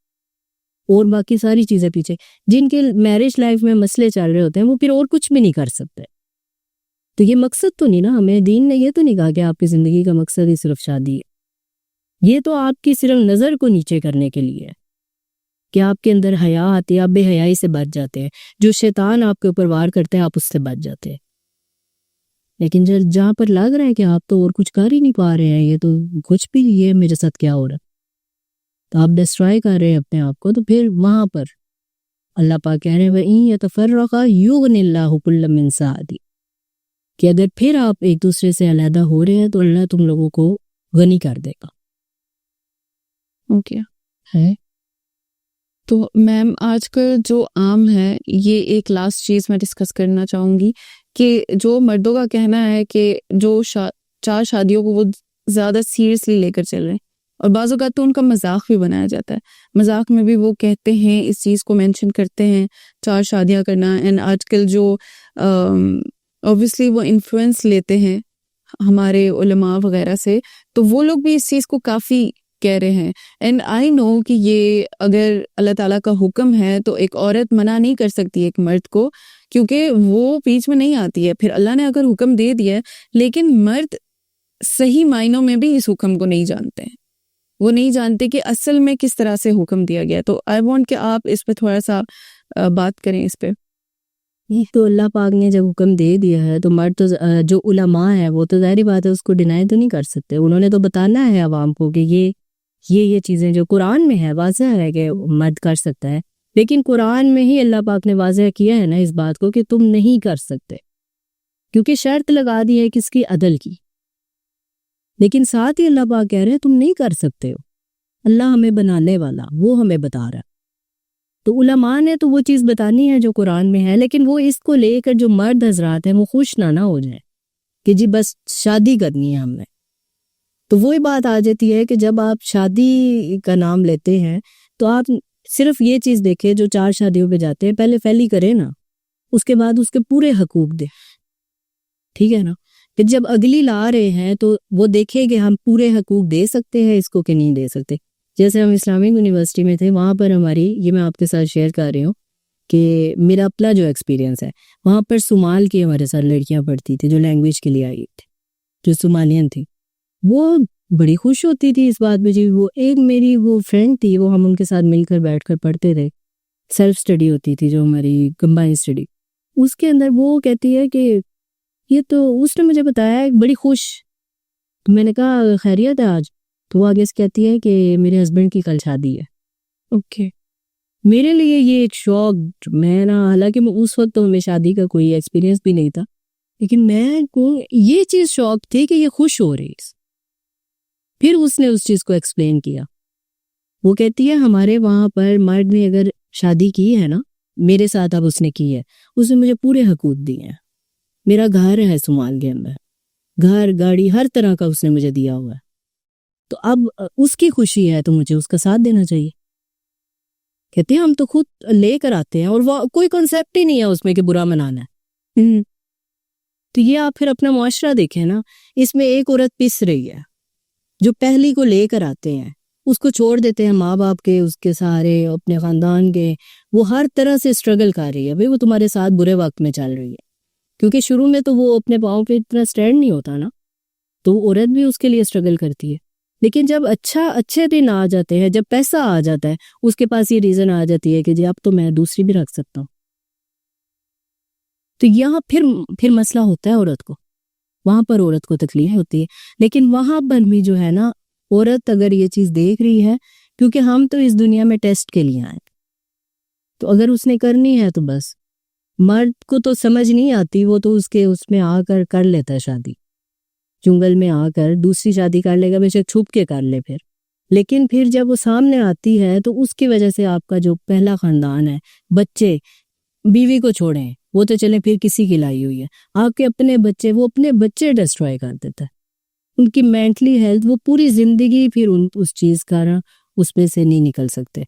اور باقی ساری چیزیں پیچھے. جن کے میرج لائف میں مسئلے چل رہے ہوتے ہیں وہ پھر اور کچھ بھی نہیں کر سکتے. تو یہ مقصد تو نہیں نا، ہمیں دین نے یہ تو نہیں کہا کہ آپ کی زندگی کا مقصد ہی صرف شادی ہے. یہ تو آپ کی صرف نظر کو نیچے کرنے کے لیے ہے کہ آپ کے اندر حیا آتی ہے، آپ بے حیائی سے بچ جاتے ہیں، جو شیطان آپ کے اوپر وار کرتے ہیں آپ اس سے بچ جاتے ہیں. لیکن جہاں پر لگ رہا ہے کہ آپ تو اور کچھ کر ہی نہیں پا رہے ہیں، یہ تو کچھ بھی، یہ میرے ساتھ کیا ہو رہا ہے، تو آپ ڈسٹرائے کر رہے ہیں اپنے آپ کو. تو پھر وہاں پر اللہ پاک کہہ رہے ہیں وَإِن يَتَفَرَّقَا يُغْنِ اللَّهُ كُلًّا مِّن سَعَتِهِ، کہ اگر پھر آپ ایک دوسرے سے علیحدہ ہو رہے ہیں تو اللہ تم لوگوں کو غنی کر دے گا. اوکے. ہے تو میم آج کل جو عام ہے، یہ ایک لاسٹ چیز میں ڈسکس کرنا چاہوں گی کہ جو مردوں کا کہنا ہے کہ جو 4 شادیوں کو وہ زیادہ سیریسلی لے کر چل رہے ہیں، اور بعض اوقات تو ان کا مذاق بھی بنایا جاتا ہے. مذاق میں بھی وہ کہتے ہیں، اس چیز کو مینشن کرتے ہیں 4 شادیاں کرنا. اینڈ آج کل جو اوبویسلی وہ انفلوئنس لیتے ہیں ہمارے علماء وغیرہ سے، تو وہ لوگ بھی اس چیز کو کافی کہہ رہے ہیں. اینڈ آئی نو کہ یہ اگر اللہ تعالیٰ کا حکم ہے تو ایک عورت منع نہیں کر سکتی ایک مرد کو، کیونکہ وہ بیچ میں نہیں آتی ہے. پھر اللہ نے اگر حکم دے دیا ہے، لیکن مرد صحیح معنوں میں بھی اس حکم کو نہیں جانتے ہیں. وہ نہیں جانتے کہ اصل میں کس طرح سے حکم دیا گیا. تو آئی وانٹ کہ آپ اس پہ تھوڑا سا بات کریں اس پہ. یہ تو اللہ پاک نے جب حکم دے دیا ہے تو مرد تو جو علماء ہیں وہ تو ظاہری بات ہے اس کو ڈینائی تو نہیں کر سکتے. انہوں نے تو بتانا ہے عوام کو کہ یہ چیزیں جو قرآن میں ہے واضح ہے کہ مرد کر سکتا ہے. لیکن قرآن میں ہی اللہ پاک نے واضح کیا ہے نا اس بات کو کہ تم نہیں کر سکتے، کیونکہ شرط لگا دی ہے کس کی؟ عدل کی. لیکن ساتھ ہی اللہ پاک کہہ رہے ہیں تم نہیں کر سکتے ہو. اللہ ہمیں بنانے والا وہ ہمیں بتا رہا ہے. تو علماء نے تو وہ چیز بتانی ہے جو قرآن میں ہے، لیکن وہ اس کو لے کر جو مرد حضرات ہیں وہ خوش نہ ہو جائیں کہ جی بس شادی کرنی ہے ہم نے. تو وہی بات آ جاتی ہے کہ جب آپ شادی کا نام لیتے ہیں تو آپ صرف یہ چیز دیکھیں جو 4 شادیوں پہ جاتے ہیں، پہلے پھیلی کریں نا، اس کے بعد اس کے پورے حقوق دیں. ٹھیک ہے نا؟ کہ جب اگلی لا رہے ہیں تو وہ دیکھیں کہ ہم پورے حقوق دے سکتے ہیں اس کو کہ نہیں دے سکتے. جیسے ہم اسلامک یونیورسٹی میں تھے، وہاں پر ہماری، یہ میں آپ کے ساتھ شیئر کر رہی ہوں کہ میرا اپنا جو ایکسپیرینس ہے، وہاں پر صومال کی ہمارے ساتھ لڑکیاں پڑھتی تھیں جو لینگویج کے لیے آئی تھی، جو صومالین تھی. وہ بڑی خوش ہوتی تھی اس بات میں. جی وہ ایک میری وہ فرینڈ تھی، وہ ہم ان کے ساتھ مل کر بیٹھ کر پڑھتے تھے. سیلف اسٹڈی ہوتی تھی جو ہماری کمبائن اسٹڈی. اس کے اندر وہ کہتی ہے کہ یہ تو اس نے مجھے بتایا ہے بڑی خوش. میں نے کہا خیریت ہے آج؟ تو وہ آگے سے کہتی ہے کہ میرے ہسبینڈ کی کل شادی ہے. اوکے. میرے لیے یہ ایک شوق، میں نا، حالانکہ میں اس وقت تو ہمیں شادی کا کوئی ایکسپیرینس بھی نہیں تھا، لیکن میں کو یہ چیز شوق تھی کہ یہ خوش ہو رہی. پھر اس نے اس چیز کو ایکسپلین کیا. وہ کہتی ہے ہمارے وہاں پر مرد نے اگر شادی کی ہے نا، میرے ساتھ اب اس نے کی ہے، اس نے مجھے پورے حقوق دیے ہیں. میرا گھر ہے صومال کے اندر، گھر گاڑی ہر طرح کا اس نے مجھے دیا ہوا ہے. تو اب اس کی خوشی ہے تو مجھے اس کا ساتھ دینا چاہیے. کہتے ہیں ہم تو خود لے کر آتے ہیں اور وہ کوئی کنسیپٹ ہی نہیں ہے اس میں کہ برا منانا ہے. تو یہ آپ پھر اپنا معاشرہ دیکھیں نا، اس میں ایک عورت پس رہی ہے جو پہلی کو لے کر آتے ہیں، اس کو چھوڑ دیتے ہیں ماں باپ کے، اس کے سارے اپنے خاندان کے. وہ ہر طرح سے اسٹرگل کر رہی ہے. بھئی وہ تمہارے ساتھ برے وقت میں چل رہی ہے، کیونکہ شروع میں تو وہ اپنے پاؤں پہ اتنا سٹینڈ نہیں ہوتا نا، تو وہ عورت بھی اس کے لیے اسٹرگل کرتی ہے. لیکن جب اچھے دن آ جاتے ہیں، جب پیسہ آ جاتا ہے، اس کے پاس یہ ریزن آ جاتی ہے کہ جی اب تو میں دوسری بھی رکھ سکتا ہوں. تو یہاں پھر مسئلہ ہوتا ہے عورت کو، وہاں پر عورت کو تکلیف ہوتی ہے. لیکن وہاں پر بھی جو ہے نا، عورت اگر یہ چیز دیکھ رہی ہے، کیونکہ ہم تو اس دنیا میں ٹیسٹ کے لیے آئے، تو اگر اس نے کرنی ہے تو بس. مرد کو تو سمجھ نہیں آتی، وہ تو اس میں آ کر لیتا ہے شادی، جنگل میں آ کر دوسری شادی کر لے گا، بے شک چھپ کے کر لے پھر. لیکن پھر جب وہ سامنے آتی ہے تو اس کی وجہ سے آپ کا جو پہلا خاندان ہے، بچے، بیوی کو چھوڑیں، وہ تو چلیں پھر کسی کی لائی ہوئی ہے، آپ کے اپنے بچے، وہ اپنے بچے ڈسٹروائے کر دیتا ہے. ان کی مینٹلی ہیلتھ، وہ پوری زندگی پھر اس چیز کا اس میں سے نہیں نکل سکتے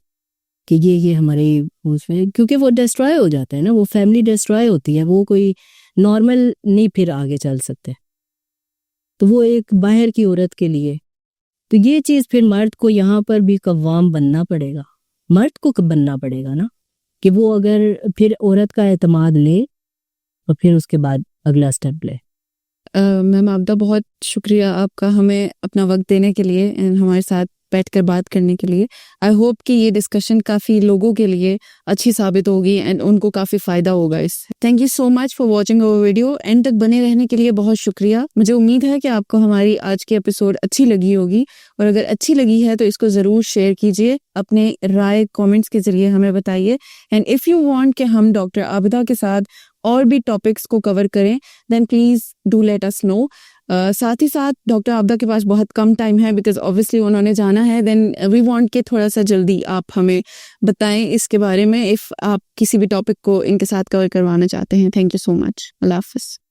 کہ یہ ہمارے اس میں، کیونکہ وہ ڈسٹروائے ہو جاتا ہے نا، وہ فیملی ڈسٹروائے ہوتی ہے، وہ کوئی نارمل نہیں پھر آگے چل سکتے. تو وہ ایک باہر کی عورت کے لیے تو یہ چیز پھر مرد کو یہاں پر بھی قوام بننا پڑے گا، مرد کو بننا پڑے گا نا، کہ وہ اگر پھر عورت کا اعتماد لے اور پھر اس کے بعد اگلا سٹیپ لے. میم عابدہ، بہت شکریہ آپ کا ہمیں اپنا وقت دینے کے لیے، ہمارے ساتھ بیٹھ کر بات کرنے کے لیے. آئی ہوپ کہ یہ ڈسکشن کافی لوگوں کے لیے اچھی ثابت ہوگی اینڈ ان کو کافی فائدہ ہوگا اس سے. Thank you so much for watching over video. And تک بنے رہنے کے لیے بہت شکریہ. مجھے امید ہے کہ آپ کو ہماری آج کی ایپیسوڈ اچھی لگی ہوگی، اور اگر اچھی لگی ہے تو اس کو ضرور شیئر کیجیے، اپنے رائے کامنٹس کے ذریعے ہمیں بتائیے. اینڈ اف یو وانٹ کہ ہم ڈاکٹر عابدہ کے ساتھ اور بھی ٹاپکس کو کور کریں then please do let us know. ساتھ ہی ساتھ ڈاکٹر عابدہ کے پاس بہت کم ٹائم ہے بیکاز اوبویسلی انہوں نے جانا ہے، دین وی وانٹ کہ تھوڑا سا جلدی آپ ہمیں بتائیں اس کے بارے میں، اف آپ کسی بھی ٹاپک کو ان کے ساتھ کور کروانا چاہتے ہیں. تھینک یو سو مچ. اللہ حافظ.